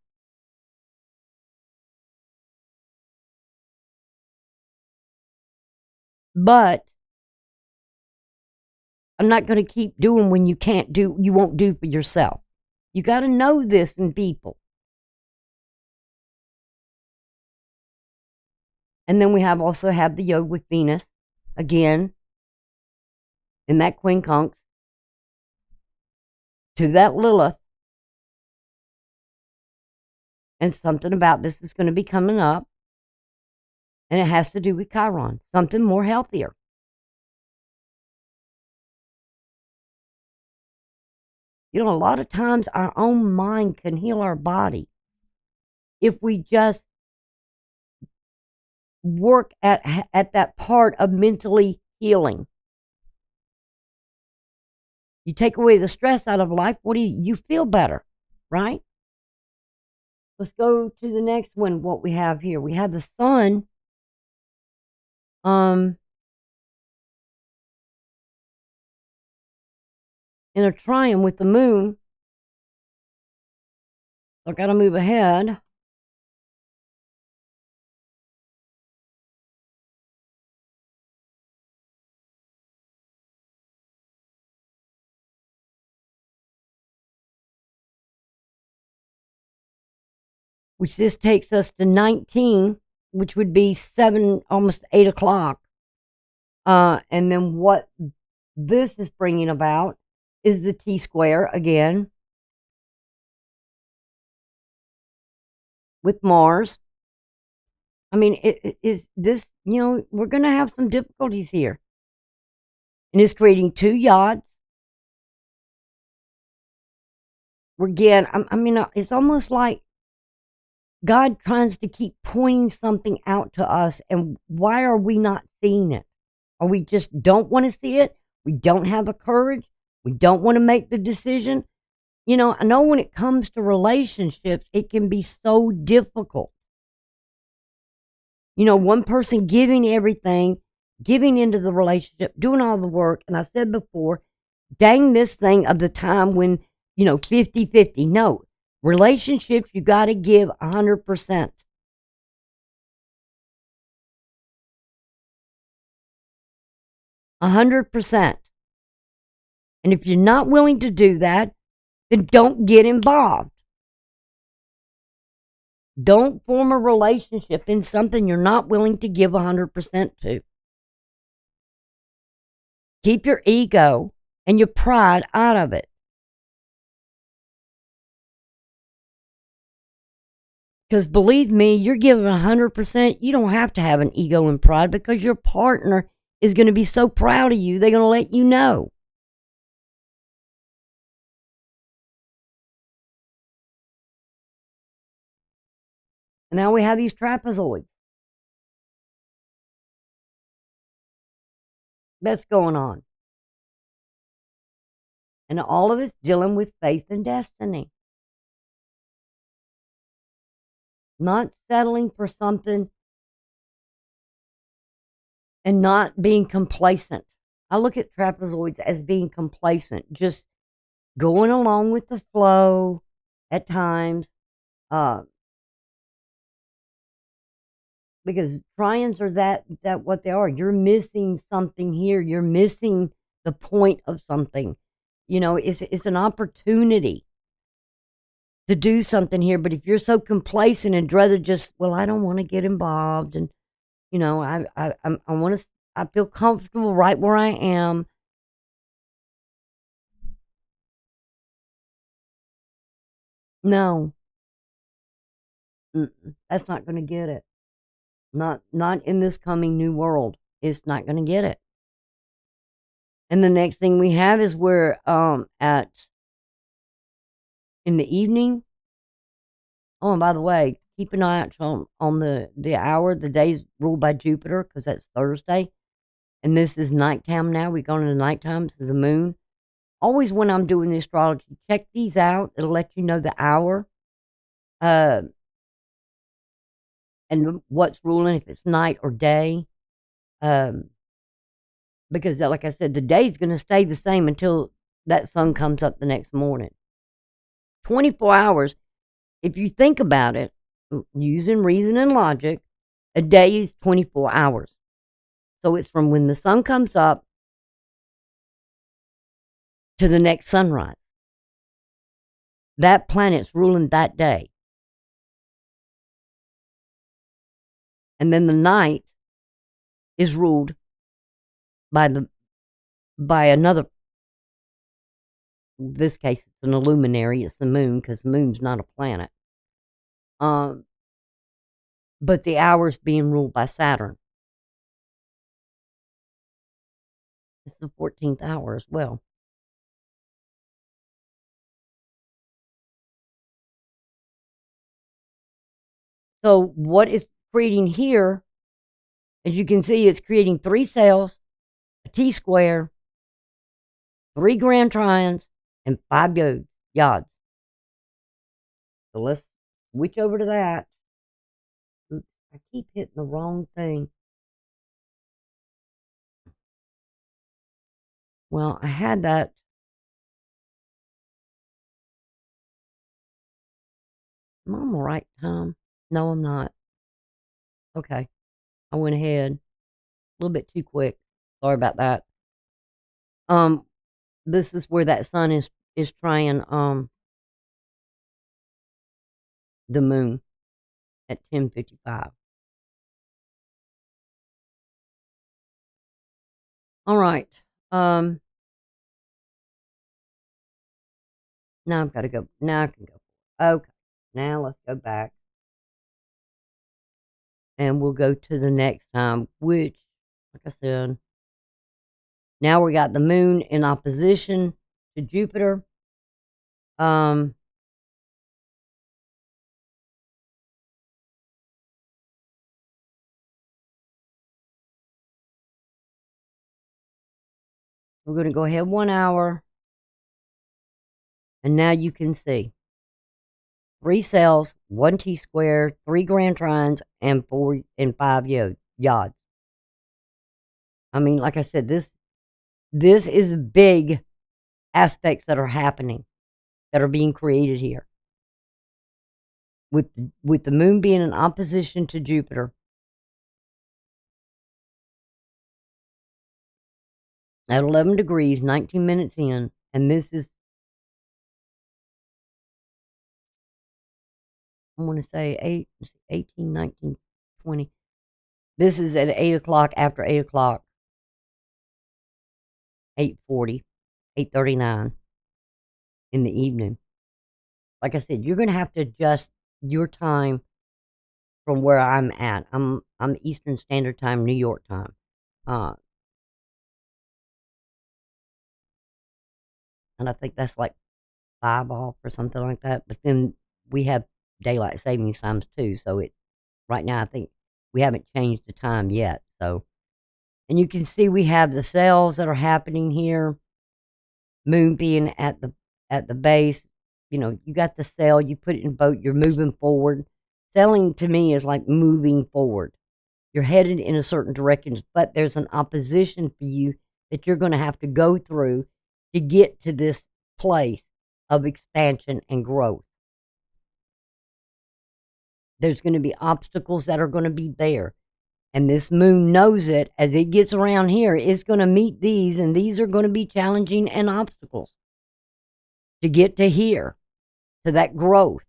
But I'm not going to keep doing when you won't do for yourself. You got to know this in people. And then we also have the yoga with Venus, again, in that quincunx, to that Lilith. And something about this is going to be coming up. And it has to do with Chiron, something more healthier. You know, a lot of times our own mind can heal our body if we just work at that part of mentally healing. You take away the stress out of life, you feel better, right? Let's go to the next one, what we have here. We have the sun. In a trine with the moon. So I got to move ahead. Which this takes us to 19, which would be 7, almost 8 o'clock. And then what this is bringing about is the T-square again with Mars. I mean, it is this, we're going to have some difficulties here. And it's creating 2 yods. Again, it's almost like God tries to keep pointing something out to us, and why are we not seeing it? Or we just don't want to see it? We don't have the courage? We don't want to make the decision? I know when it comes to relationships, it can be so difficult. One person giving everything, giving into the relationship, doing all the work. And I said before, dang this thing of the time when, 50-50. No, relationships, you got to give 100%. %. And if you're not willing to do that, then don't get involved. Don't form a relationship in something you're not willing to give 100% to. Keep your ego and your pride out of it. Because believe me, you're giving 100%. You don't have to have an ego and pride because your partner is going to be so proud of you. They're going to let you know. And now we have these trapezoids. That's going on. And all of it's dealing with faith and destiny. Not settling for something and not being complacent. I look at trapezoids as being complacent, just going along with the flow at times. Because trions are that what they are. You're missing something here. You're missing the point of something. You know, it's an opportunity to do something here. But if you're so complacent and rather just, well, I don't want to get involved, and you know, I want to. I feel comfortable right where I am. No, that's not going to get it. Not in this coming new world. It's not going to get it. And the next thing we have is where at in the evening. Oh, and by the way, keep an eye out on the hour. The day's ruled by Jupiter because that's Thursday. And this is nighttime now. We've gone into nighttime. This is the moon. Always when I'm doing the astrology, check these out. It'll let you know the hour. And what's ruling, if it's night or day. Because, like I said, the day's going to stay the same until that sun comes up the next morning. 24 hours. If you think about it, using reason and logic, a day is 24 hours. So it's from when the sun comes up to the next sunrise. That planet's ruling that day. And then the night is ruled by another. In this case, it's an illuminary. It's the moon, because the moon's not a planet. But the hour's being ruled by Saturn. It's the 14th hour as well. So what is creating here, as you can see, it's creating 3 cells, a T-square, 3 grand trions, and 5 yods. So let's switch over to that. Oops, I keep hitting the wrong thing. Well, I had that. Am I on the right time? No, I'm not. Okay. I went ahead. A little bit too quick. Sorry about that. This is where that sun is trying the moon at 10:55. All right. Now I've got to go. Now I can go. Okay. Now let's go back. And we'll go to the next time, which, like I said, now we got the moon in opposition to Jupiter. We're going to go ahead 1 hour. And now you can see 3 cells, 1 T-square, 3 grand trines, and 4 and 5 yods. I mean, like I said, this is big aspects that are happening, that are being created here. With the moon being in opposition to Jupiter at 11 degrees, 19 minutes in, and this is, I want to say 18, 19, 20. This is at 8 o'clock, after 8 o'clock, 8:40, 8:39 in the evening. Like I said, you're going to have to adjust your time from where I'm at. I'm Eastern Standard Time, New York time. And I think that's like 5 off or something like that. But then we have daylight savings times too. So right now I think we haven't changed the time yet. So, and you can see we have the sales that are happening here. Moon being at the base. You got the sale, you put it in boat, you're moving forward. Selling to me is like moving forward. You're headed in a certain direction, but there's an opposition for you that you're going to have to go through to get to this place of expansion and growth. There's going to be obstacles that are going to be there. And this moon knows it. As it gets around here, it's going to meet these, and these are going to be challenging and obstacles to get to here, to that growth.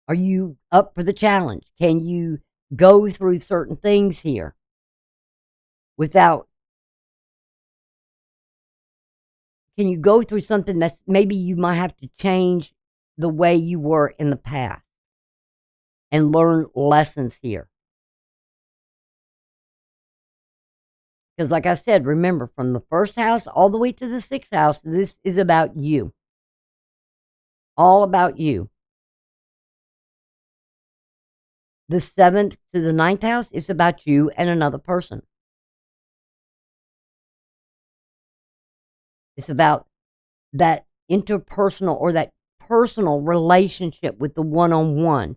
Are you up for the challenge? Can you go through certain things here without, can you go through something that's maybe you might have to change the way you were in the past and learn lessons here? Because like I said, remember, from the first house all the way to the 6th house, this is about you. All about you. The 7th to the 9th house is about you and another person. It's about that interpersonal or that personal relationship with the one-on-one.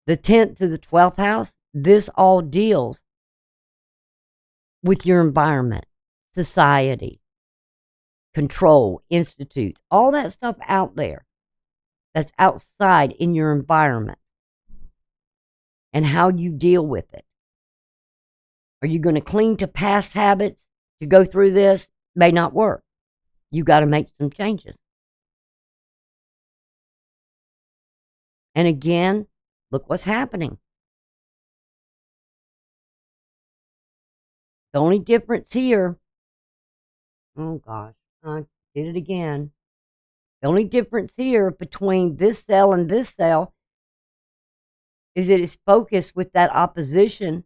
The 10th to the 12th house, this all deals with your environment, society, control, institutes, all that stuff out there that's outside in your environment and how you deal with it. Are you going to cling to past habits to go through this? May not work. You got to make some changes. And again, look what's happening. The only difference here, oh gosh, I did it again. The only difference here between this cell and this cell is that it's focused with that opposition,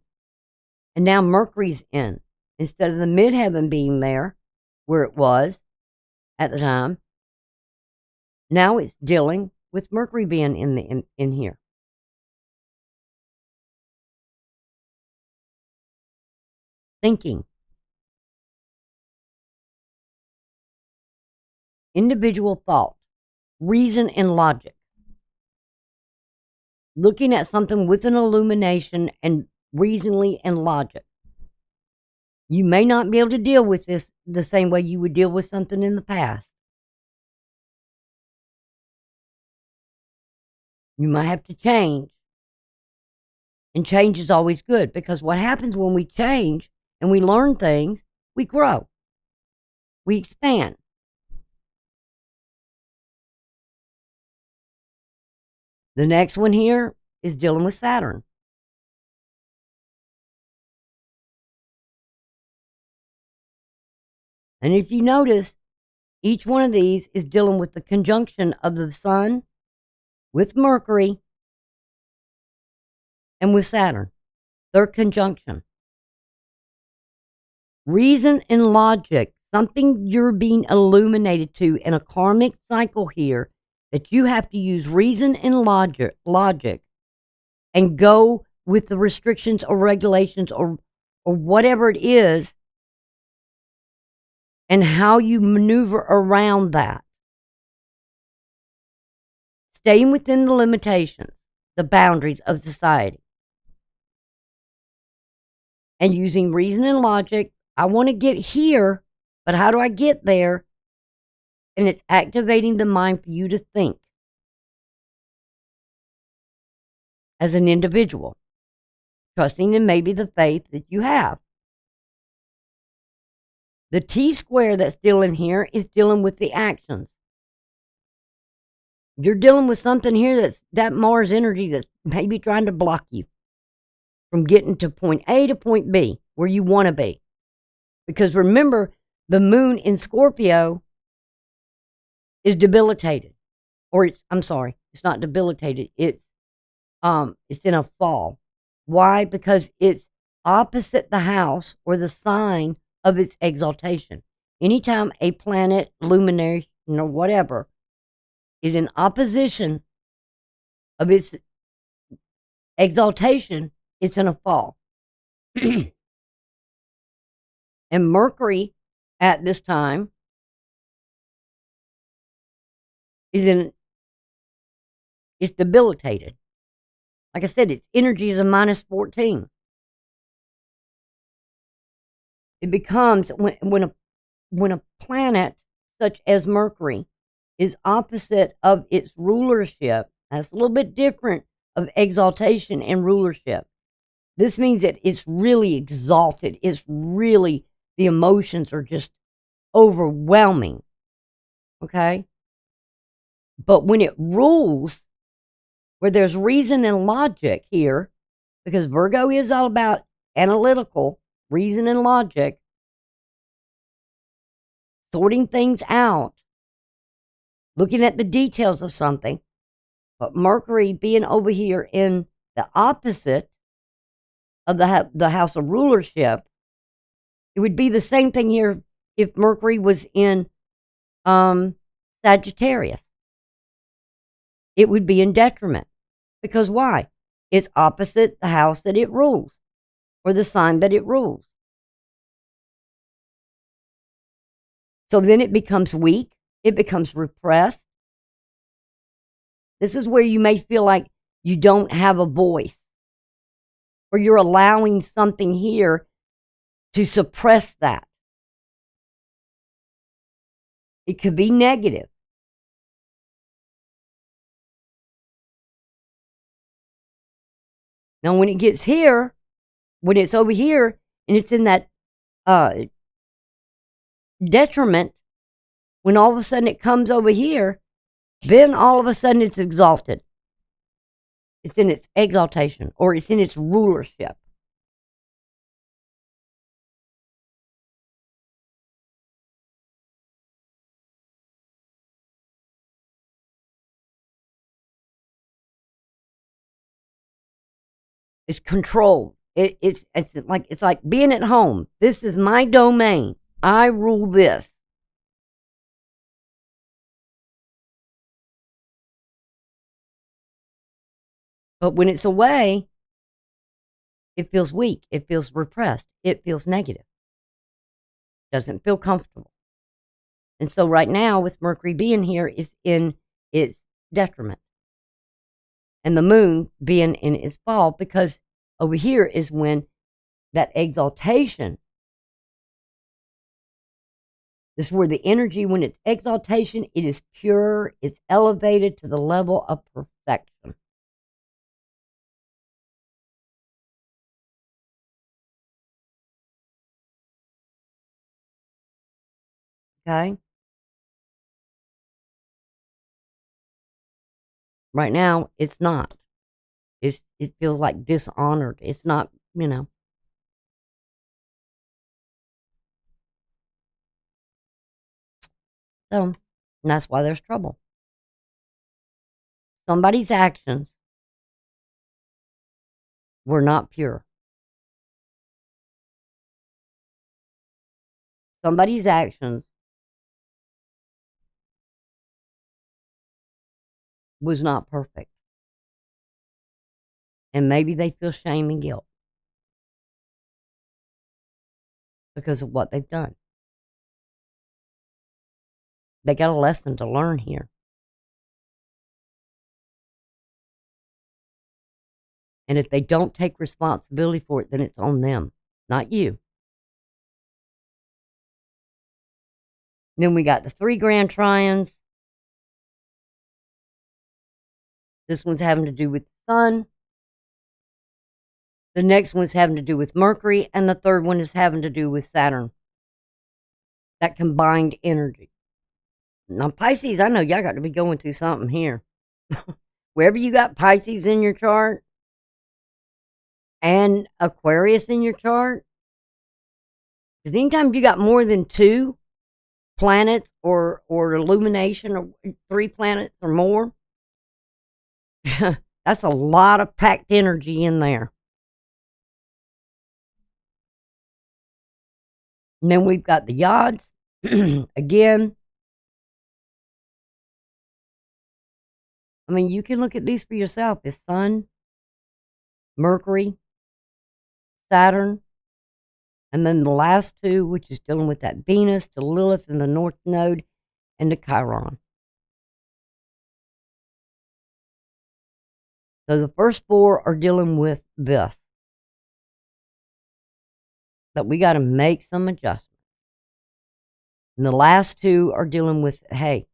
and now Mercury's in. Instead of the midheaven being there, where it was at the time, now it's dealing with Mercury being in here. Thinking. Individual thought. Reason and logic. Looking at something with an illumination and reasonably and logic. You may not be able to deal with this the same way you would deal with something in the past. You might have to change. And change is always good, because what happens when we change and we learn things, we grow. We expand. The next one here is dealing with Saturn. And if you notice, each one of these is dealing with the conjunction of the Sun with Mercury and with Saturn. Their conjunction. Reason and logic, something you're being illuminated to in a karmic cycle here, that you have to use reason and logic and go with the restrictions or regulations or whatever it is, and how you maneuver around that. Staying within the limitations, the boundaries of society. And using reason and logic. I want to get here, but how do I get there? And it's activating the mind for you to think as an individual, trusting in maybe the faith that you have. The T-square that's still in here is dealing with the actions. You're dealing with something here that's that Mars energy that's maybe trying to block you from getting to point A to point B, where you want to be. Because remember, the moon in Scorpio is debilitated. Or it's not debilitated. It's It's in a fall. Why? Because it's opposite the house or the sign of its exaltation. Anytime a planet, luminary, whatever, is in opposition of its exaltation, it's in a fall. And Mercury at this time it's debilitated. Like I said, its energy is a -14. It becomes when a planet such as Mercury is opposite of its rulership. That's a little bit different of exaltation and rulership. This means that it's really exalted. It's really, the emotions are just overwhelming. Okay? But when it rules, where there's reason and logic here, because Virgo is all about analytical, reason and logic, sorting things out, looking at the details of something. But Mercury being over here in the opposite of the house of rulership, it would be the same thing here if Mercury was in Sagittarius. It would be in detriment. Because why? It's opposite the house that it rules, or the sign that it rules. So then it becomes weak, it becomes repressed. This is where you may feel like you don't have a voice, or you're allowing something here to suppress that. It could be negative. Now, when it gets here, when it's over here, and it's in that detriment, when all of a sudden it comes over here, then all of a sudden it's exalted. It's in its exaltation, or it's in its rulership. It's controlled. It's like being at home. This is my domain. I rule this. But when it's away, it feels weak. It feels repressed. It feels negative. Doesn't feel comfortable. And so right now, with Mercury being here, is in its detriment. And the moon being in its fall, because over here is when that exaltation, this is where the energy, when it's exaltation, it is pure, it's elevated to the level of perfection. Okay? Right now, it's not. It feels like dishonored. It's not, So, and that's why there's trouble. Somebody's actions were not pure. Somebody's actions was not perfect. And maybe they feel shame and guilt because of what they've done. They got a lesson to learn here. And if they don't take responsibility for it, then it's on them, not you. Then we got the 3 grand trions. This one's having to do with the sun. The next one's having to do with Mercury. And the third one is having to do with Saturn. That combined energy. Now, Pisces, I know y'all got to be going through something here. Wherever you got Pisces in your chart and Aquarius in your chart, because anytime you got more than 2 planets or illumination, or 3 planets or more, that's That's a lot of packed energy in there. And then we've got the odds. Again, I mean, you can look at these for yourself. It's Sun, Mercury, Saturn, and then the last two, which is dealing with that Venus, to Lilith in the North Node, and to Chiron. So the first four are dealing with this. That we got to make some adjustments. And the last two are dealing with, hey,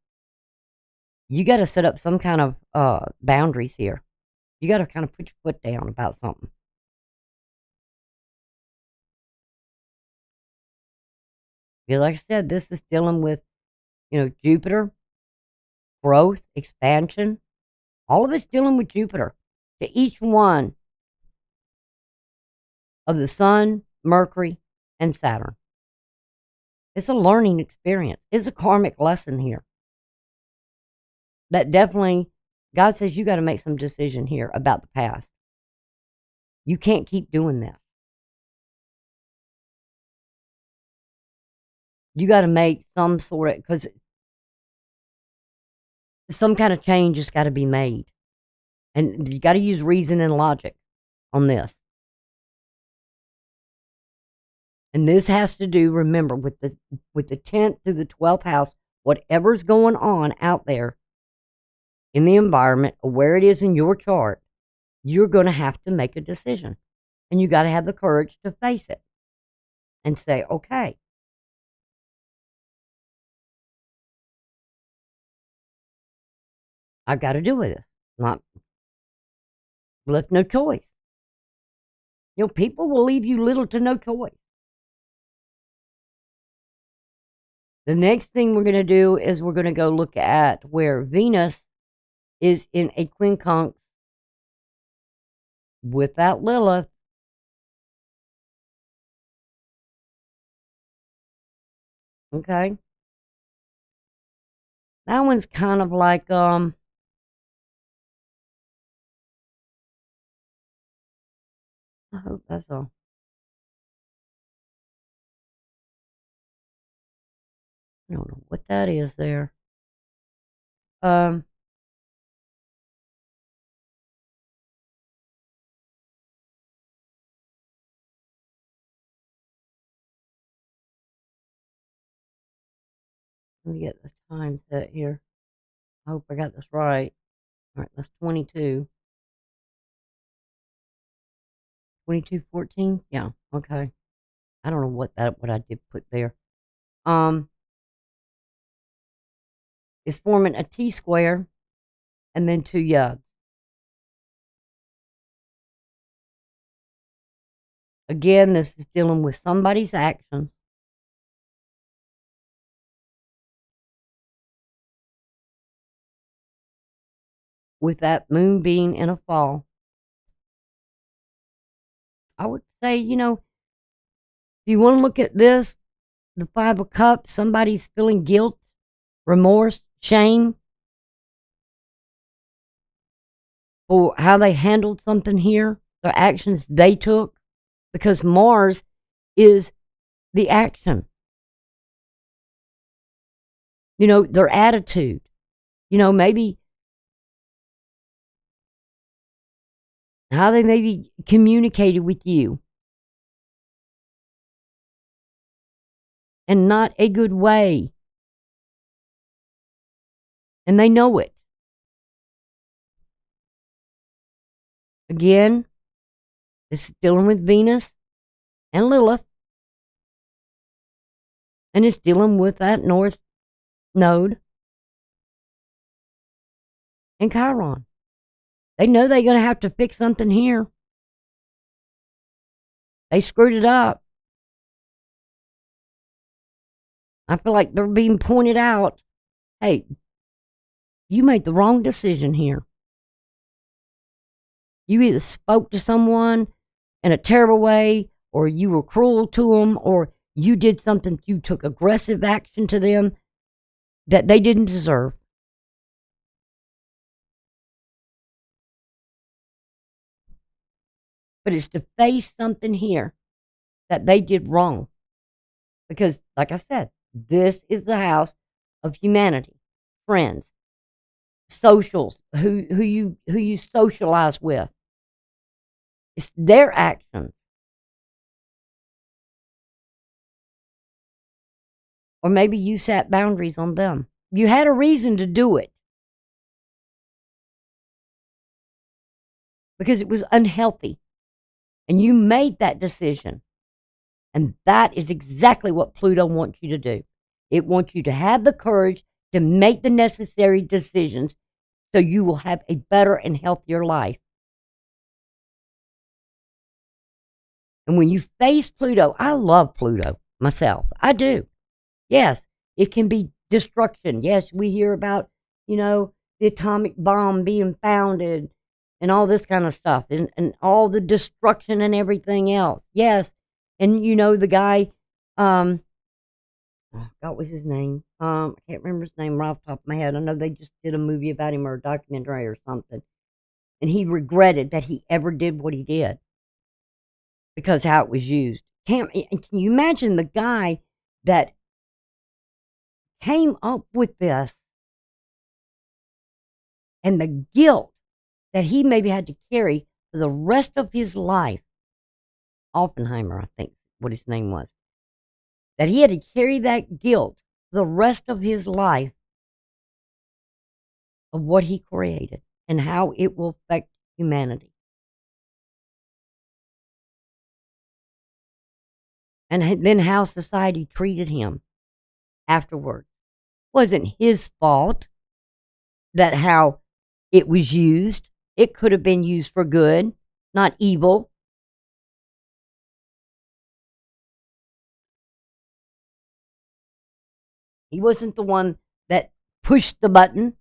you got to set up some kind of boundaries here. You got to kind of put your foot down about something. Because like I said, this is dealing with, Jupiter, growth, expansion. All of it's dealing with Jupiter. To each one of the Sun, Mercury, and Saturn. It's a learning experience. It's a karmic lesson here. That definitely, God says you got to make some decision here about the past. You can't keep doing this. You got to make some sort of, because some kind of change has got to be made. And you got to use reason and logic on this. And this has to do, remember, with the 10th to the 12th house, whatever's going on out there in the environment, or where it is in your chart, you're going to have to make a decision. And you got to have the courage to face it and say, okay, I've got to do with this. Not left no choice. People will leave you little to no choice. The next thing we're going to do is we're going to go look at where Venus is in a quincunx with that Lilith. Okay. That one's kind of like, I hope that's all. I don't know what that is there. Let me get the time set here. I hope I got this right. All right, that's 22. 2214? Yeah, okay. I don't know what I did put there. It's forming a T square and then two yods. Again, this is dealing with somebody's actions. With that moon being in a fall. I would say, if you want to look at this, the Five of Cups, somebody's feeling guilt, remorse, shame for how they handled something here, the actions they took, because Mars is the action. Their attitude. Maybe how they maybe communicated with you. And not a good way. And they know it. Again, it's dealing with Venus and Lilith. And it's dealing with that North Node and Chiron. They know they're going to have to fix something here. They screwed it up. I feel like they're being pointed out. Hey, you made the wrong decision here. You either spoke to someone in a terrible way, or you were cruel to them, or you did something, you took aggressive action to them that they didn't deserve. but it's to face something here that they did wrong. Because, like I said, this is the house of humanity, friends, socials, who you socialize with. It's their actions. Or maybe you set boundaries on them. You had a reason to do it. Because it was unhealthy. And you made that decision. And that is exactly what Pluto wants you to do. It wants you to have the courage to make the necessary decisions so you will have a better and healthier life. And when you face Pluto, I love Pluto myself. I do. Yes, it can be destruction. Yes, we hear about, the atomic bomb being founded and all this kind of stuff and all the destruction and everything else. Yes. And the guy, what was his name? I can't remember his name right off the top of my head. I know they just did a movie about him or a documentary or something. And he regretted that he ever did what he did because how it was used. Can you imagine the guy that came up with this and the guilt that he maybe had to carry for the rest of his life? Oppenheimer, I think what his name was. That he had to carry that guilt for the rest of his life of what he created and how it will affect humanity. And then how society treated him afterwards. Wasn't his fault that how it was used. It could have been used for good, not evil. He wasn't the one that pushed the button.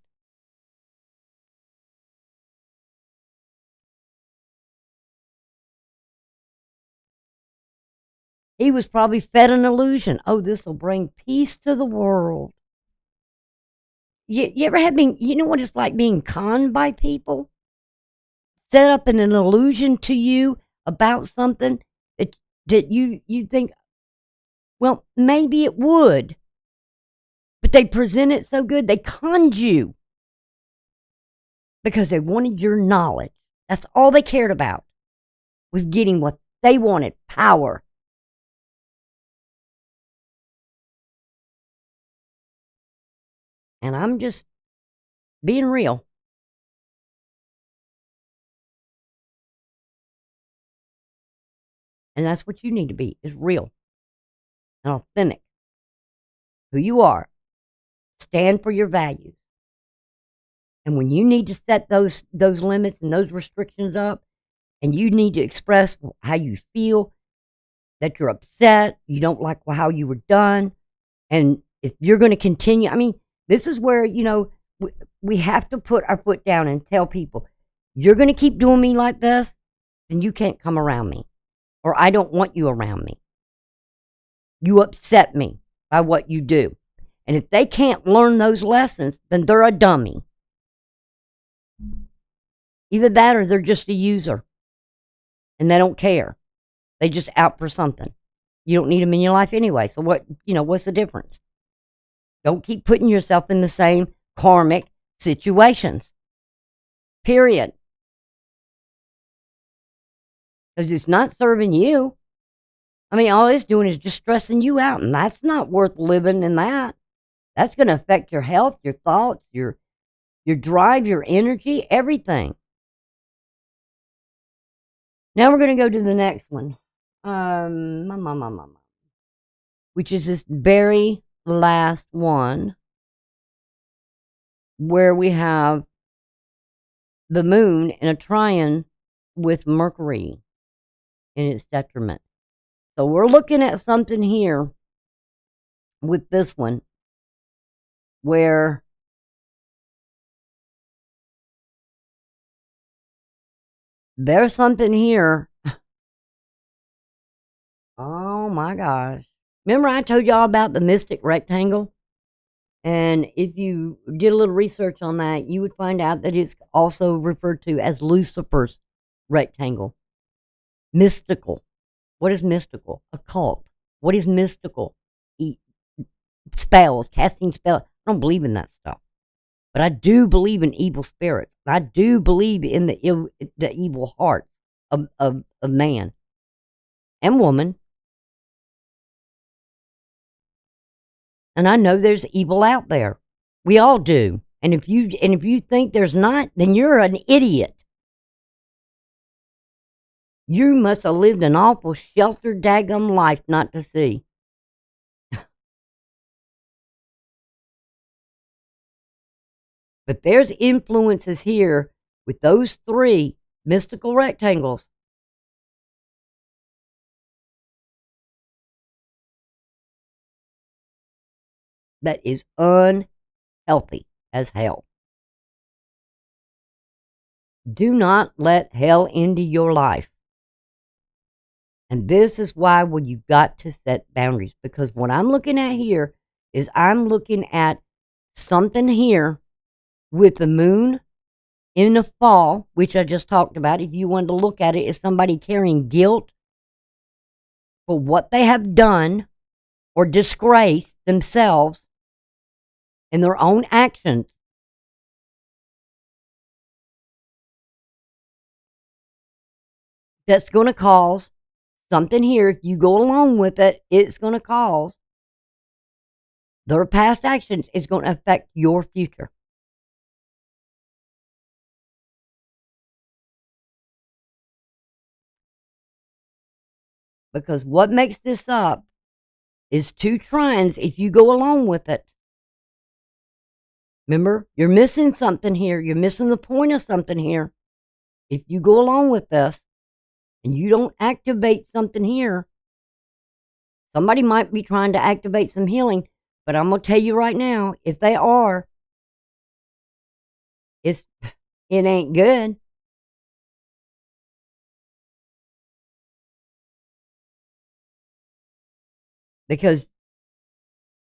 He was probably fed an illusion. Oh, this will bring peace to the world. You ever had you know what it's like being conned by people? Set up an illusion to you about something that you think, well, maybe it would. But they present it so good, they conned you. Because they wanted your knowledge. That's all they cared about, was getting what they wanted, power. And I'm just being real. And that's what you need to be, is real and authentic. Who you are. Stand for your values. And when you need to set those limits and those restrictions up, and you need to express how you feel, that you're upset, you don't like how you were done, and if you're going to continue, this is where, we have to put our foot down and tell people, you're going to keep doing me like this, then you can't come around me, or I don't want you around me. You upset me by what you do. And if they can't learn those lessons, then they're a dummy. Either that or they're just a user. And they don't care. They just out for something. You don't need them in your life anyway. So what's the difference? Don't keep putting yourself in the same karmic situations. Period. Because it's not serving you. All it's doing is just stressing you out. And that's not worth living in that. That's going to affect your health, your thoughts, your drive, your energy, everything. Now we're going to go to the next one. Which is this very last one, where we have the moon in a trine with Mercury in its detriment. So we're looking at something here with this one where there's something here. Oh my gosh. Remember I told y'all about the mystic rectangle? And if you did a little research on that, you would find out that it's also referred to as Lucifer's rectangle. Mystical. What is mystical? Occult. What is mystical? Spells, casting spells. I don't believe in that stuff. But I do believe in evil spirits. I do believe in the evil heart of man and woman. And I know there's evil out there. We all do. And if you think there's not, then you're an idiot. You must have lived an awful sheltered daggum life not to see. But there's influences here with those 3 mystical rectangles that is unhealthy as hell. Do not let hell into your life. And this is why you've got to set boundaries. Because what I'm looking at here is I'm looking at something here with the moon in the fall, which I just talked about. If you wanted to look at it, is somebody carrying guilt for what they have done or disgraced themselves in their own actions. That's going to cause something here. If you go along with it, it's going to cause their past actions is going to affect your future. Because what makes this up is 2 trines if you go along with it. Remember, you're missing something here. You're missing the point of something here. If you go along with this and you don't activate something here, somebody might be trying to activate some healing, but I'm going to tell you right now, if they are, it ain't good. Because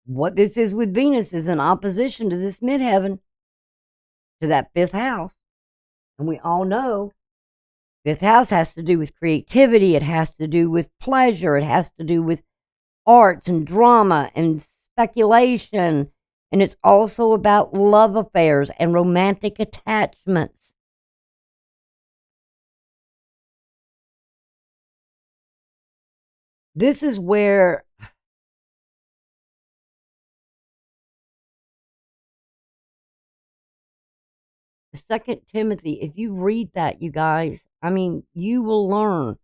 what this is with Venus is in opposition to this midheaven, to that 5th house. And we all know 5th house has to do with creativity. It has to do with pleasure. It has to do with arts and drama and speculation. And it's also about love affairs and romantic attachments. This is where Second Timothy, if you read that, you guys, I mean, you will learn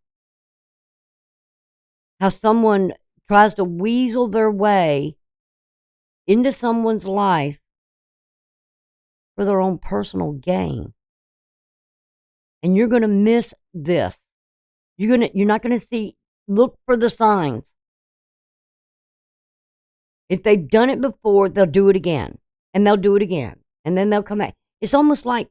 how someone tries to weasel their way into someone's life for their own personal gain. And you're going to miss this. You're not going to see, look for the signs. If they've done it before, they'll do it again. And they'll do it again. And then they'll come back. It's almost like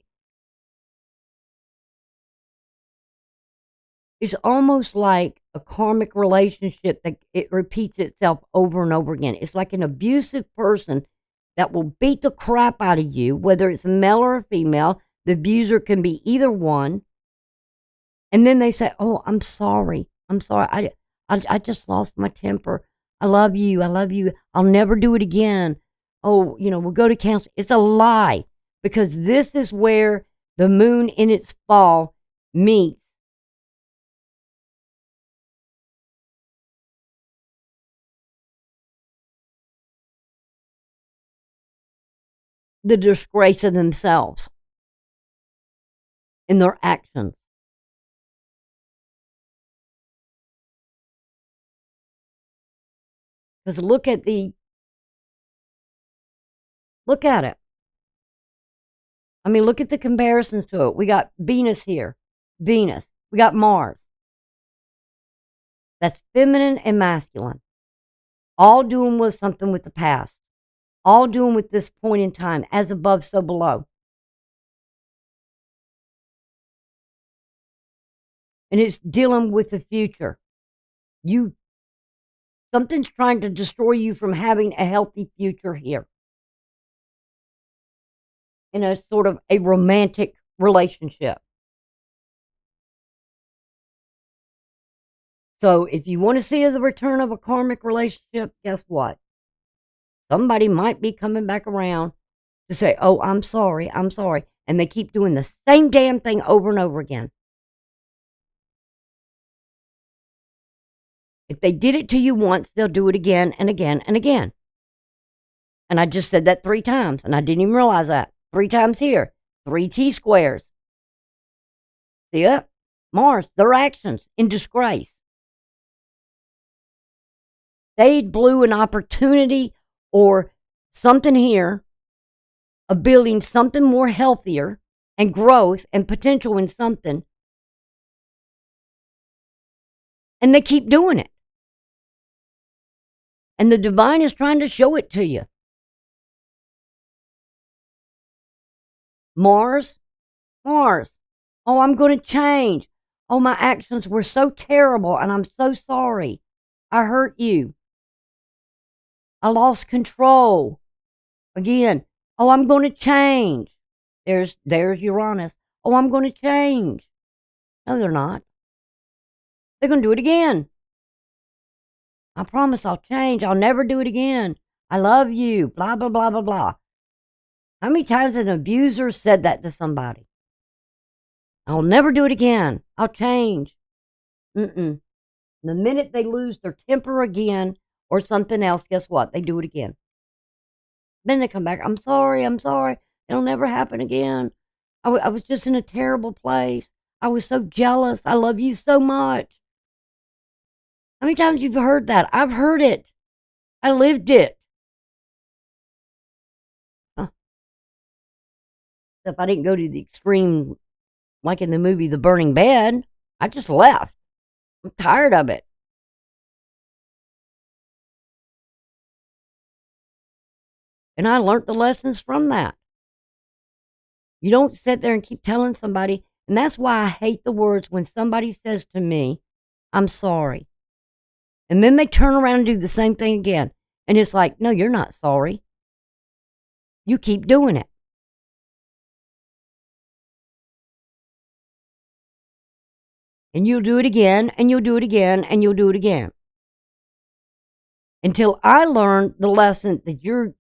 a karmic relationship that it repeats itself over and over again. It's like an abusive person that will beat the crap out of you, whether it's a male or a female. The abuser can be either one. And then they say, "Oh, I'm sorry. I'm sorry. I just lost my temper. I love you. I love you. I'll never do it again. Oh, we'll go to counseling." It's a lie, because this is where the moon in its fall meets the disgrace of themselves in their actions. Because look at it. I mean, look at the comparisons to it. We got Venus here. Venus. We got Mars. That's feminine and masculine. All doing with something with the past. All doing with this point in time. As above, so below. And it's dealing with the future. Something's trying to destroy you from having a healthy future here. In a sort of a romantic relationship. So if you want to see the return of a karmic relationship, guess what? Somebody might be coming back around to say, oh, I'm sorry, I'm sorry. And they keep doing the same damn thing over and over again. If they did it to you once, they'll do it again and again and again. And I just said that 3 times, and I didn't even realize that. 3 times here, 3 T-squares. See it? Mars, their actions in disgrace. They blew an opportunity or something here of building something more healthier and growth and potential in something. And they keep doing it. And the divine is trying to show it to you. Mars. Oh, I'm going to change. Oh, my actions were so terrible and I'm so sorry. I hurt you. I lost control. Again, oh, I'm going to change. There's Uranus. Oh, I'm going to change. No, they're not. They're going to do it again. I promise I'll change. I'll never do it again. I love you. Blah, blah, blah, blah, blah. How many times an abuser said that to somebody? I'll never do it again. I'll change. The minute they lose their temper again or something else, guess what? They do it again. Then they come back. I'm sorry. It'll never happen again. I was just in a terrible place. I was so jealous. I love you so much. How many times you've heard that? I've heard it. I lived it. If I didn't go to the extreme, like in the movie The Burning Bed, I just left. I'm tired of it. And I learned the lessons from that. You don't sit there and keep telling somebody, and that's why I hate the words when somebody says to me, I'm sorry. And then they turn around and do the same thing again. And it's like, no, you're not sorry. You keep doing it. And you'll do it again, and you'll do it again, and you'll do it again. Until I learn the lesson that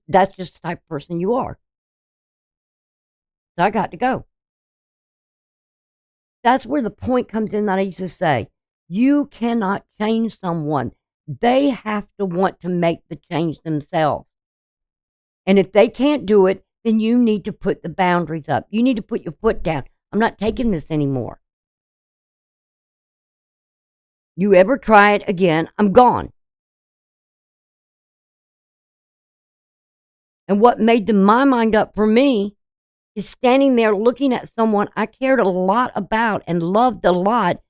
that's just the type of person you are. So I got to go. That's where the point comes in that I used to say. You cannot change someone. They have to want to make the change themselves. And if they can't do it, then you need to put the boundaries up. You need to put your foot down. I'm not taking this anymore. You ever try it again, I'm gone. And what made my mind up for me is standing there looking at someone I cared a lot about and loved a lot,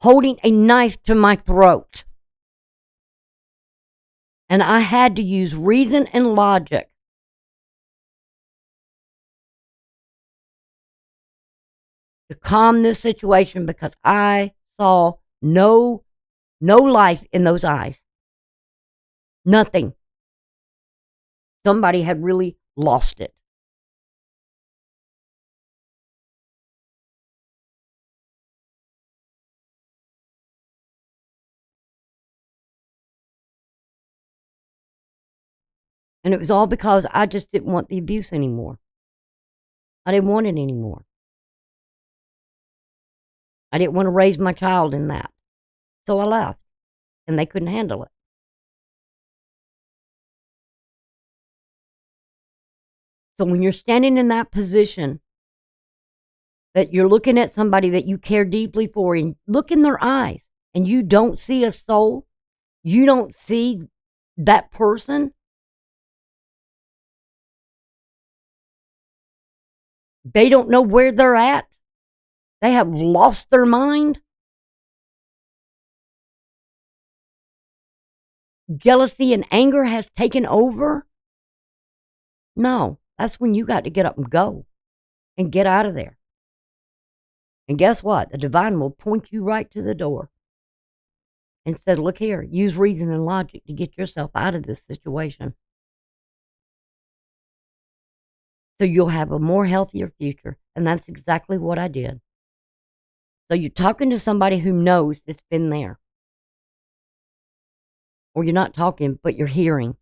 holding a knife to my throat. And I had to use reason and logic to calm this situation because I saw no life in those eyes. Nothing. Somebody had really lost it. And it was all because I just didn't want the abuse anymore. I didn't want it anymore. I didn't want to raise my child in that. So I left. And they couldn't handle it. So when you're standing in that position, that you're looking at somebody that you care deeply for and look in their eyes and you don't see a soul, you don't see that person, they don't know where they're at, they have lost their mind, jealousy and anger has taken over. No, that's when you got to get up and go and get out of there. And guess what? The divine will point you right to the door and said, look here, use reason and logic to get yourself out of this situation. So you'll have a more healthier future. And that's exactly what I did. So you're talking to somebody who knows that's been there. Or you're not talking, but you're hearing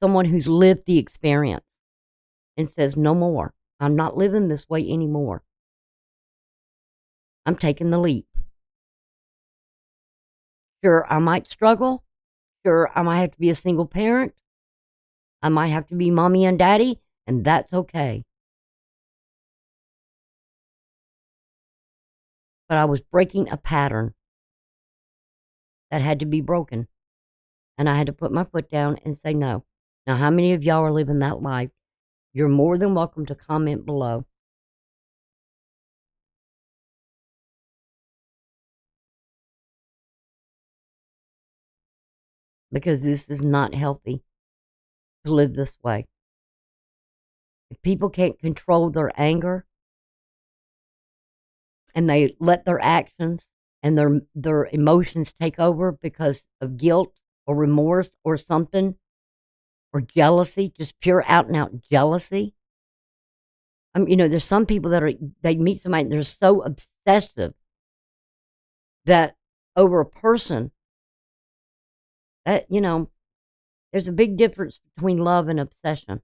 someone who's lived the experience and says, no more. I'm not living this way anymore. I'm taking the leap. Sure, I might struggle. Sure, I might have to be a single parent. I might have to be mommy and daddy, and that's okay. But I was breaking a pattern that had to be broken. And I had to put my foot down and say no. Now, how many of y'all are living that life? You're more than welcome to comment below. Because this is not healthy to live this way. If people can't control their anger and they let their actions and their emotions take over because of guilt or remorse or something, or jealousy, just pure out and out jealousy. There's some people that they meet somebody and they're so obsessive that over a person that, there's a big difference between love and obsession.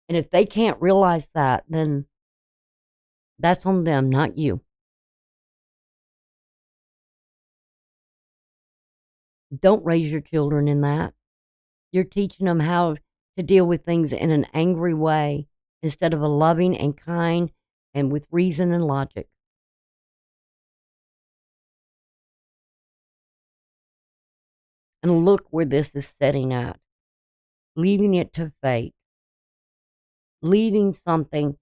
And if they can't realize that, then that's on them, not you. Don't raise your children in that. You're teaching them how to deal with things in an angry way instead of a loving and kind and with reason and logic. And look where this is setting at. Leaving it to fate. Leaving something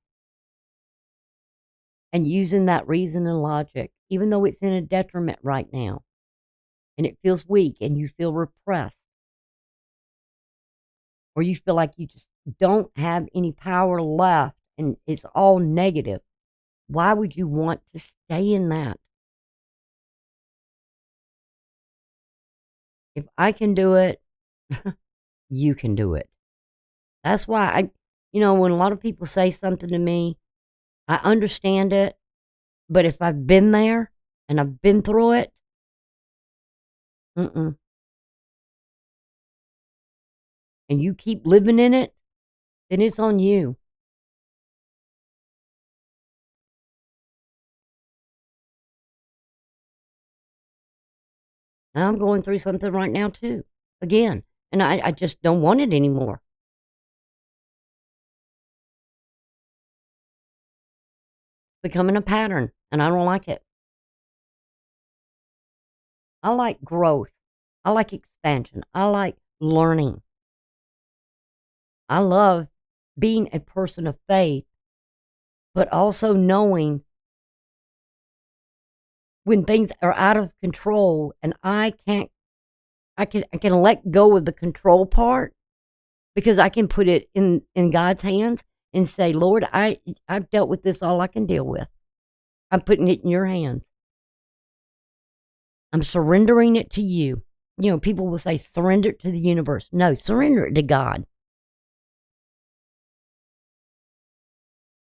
and using that reason and logic, even though it's in a detriment right now. And it feels weak and you feel repressed. Or you feel like you just don't have any power left and it's all negative. Why would you want to stay in that? If I can do it, you can do it. That's why when a lot of people say something to me, I understand it, but if I've been there and I've been through it, and you keep living in it, then it's on you. I'm going through something right now too, again, and I just don't want it anymore. Becoming a pattern, and I don't like it. I like growth. I like expansion. I like learning. I love being a person of faith, but also knowing when things are out of control and I can let go of the control part because I can put it in God's hands and say, Lord, I've dealt with this all I can deal with. I'm putting it in your hands. I'm surrendering it to you. People will say, surrender it to the universe. No, surrender it to God.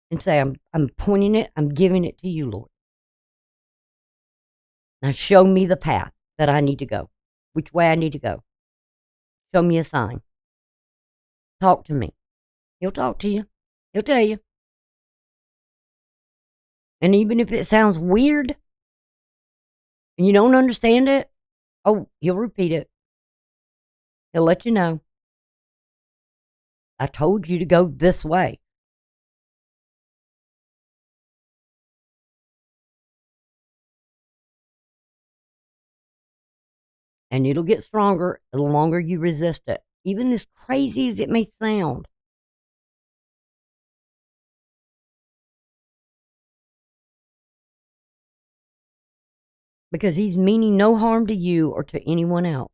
And say, I'm pointing it, I'm giving it to you, Lord. Now show me the path that I need to go, which way I need to go. Show me a sign. Talk to me. He'll talk to you. He'll tell you. And even if it sounds weird and you don't understand it, he'll repeat it. He'll let you know. I told you to go this way. And it'll get stronger the longer you resist it, even as crazy as it may sound. Because he's meaning no harm to you or to anyone else.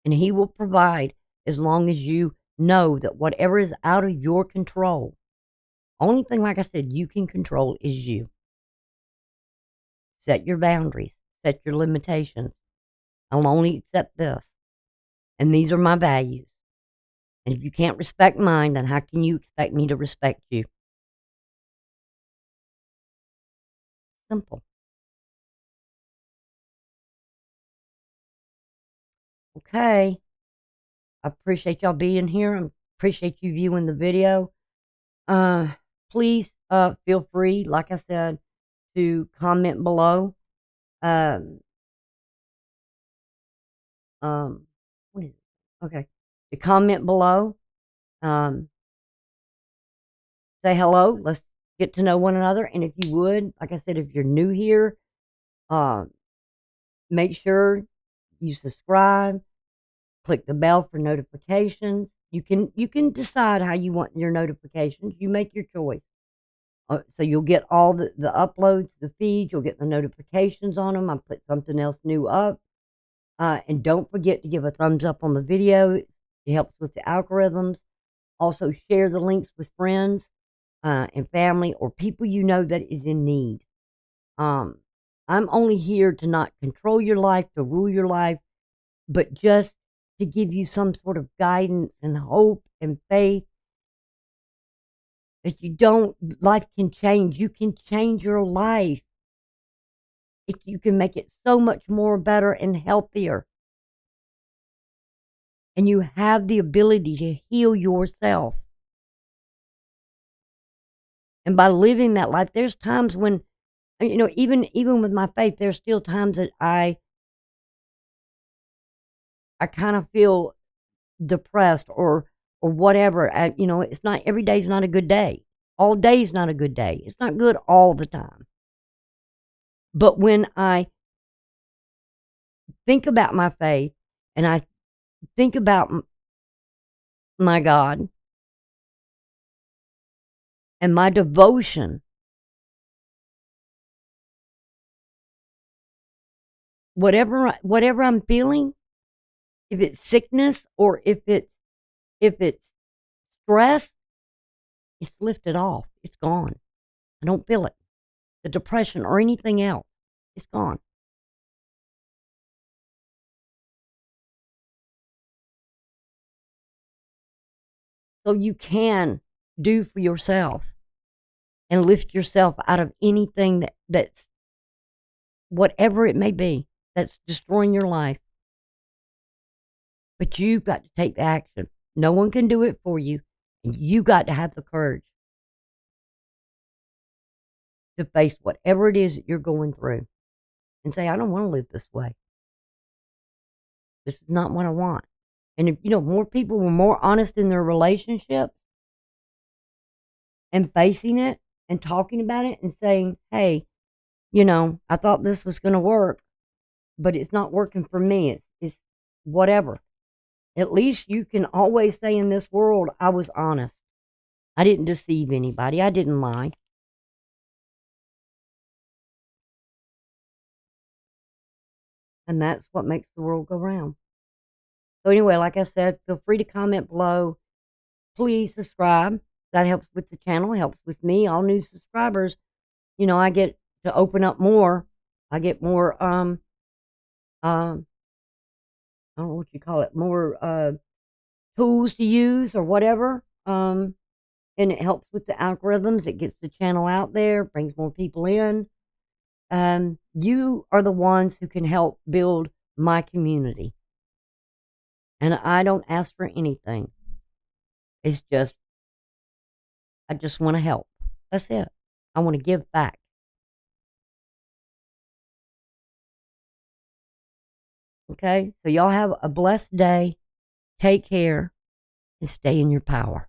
And he will provide as long as you know that whatever is out of your control, only thing, like I said, you can control is you. Set your boundaries. Set your limitations. I'll only accept this. And these are my values. And if you can't respect mine, then how can you expect me to respect you? simple. Okay. I appreciate y'all being here. I appreciate you viewing the video. Please feel free, like I said, to comment below. What is it? Okay. To comment below. Say hello. Let's get to know one another. And if you would, like I said, if you're new here, make sure you subscribe. Click the bell for notifications. You can decide how you want your notifications. You make your choice. So you'll get all the uploads, the feeds. You'll get the notifications on them. I put something else new up. And don't forget to give a thumbs up on the video. It helps with the algorithms. Also, share the links with friends and family or people you know that is in need. I'm only here to not control your life, to rule your life, but just to give you some sort of guidance and hope and faith that life can change. You can change your life. You can make it so much more better and healthier. And you have the ability to heal yourself. And by living that life, there's times when, even with my faith, there's still times that I kind of feel depressed or whatever. It's not, every day's not a good day. All day's not a good day. It's not good all the time. But when I think about my faith and I think about my God and my devotion, whatever I'm feeling, if it's sickness or if it's stress, it's lifted off. It's gone. I don't feel it. The depression or anything else, it's gone. So you can do for yourself and lift yourself out of anything that's whatever it may be that's destroying your life. But you've got to take the action. No one can do it for you. And you got to have the courage to face whatever it is that you're going through and say, I don't want to live this way. This is not what I want. And if, more people were more honest in their relationships and facing it and talking about it and saying, hey, I thought this was going to work, but it's not working for me. It's whatever. At least you can always say in this world, I was honest. I didn't deceive anybody. I didn't lie. And that's what makes the world go round. So anyway, like I said, feel free to comment below. Please subscribe. That helps with the channel, helps with me. All new subscribers, I get to open up more. I get more, I don't know what you call it, more tools to use or whatever. And it helps with the algorithms. It gets the channel out there, brings more people in. You are the ones who can help build my community. And I don't ask for anything. It's just, I just want to help. That's it. I want to give back. Okay? So y'all have a blessed day. Take care and stay in your power.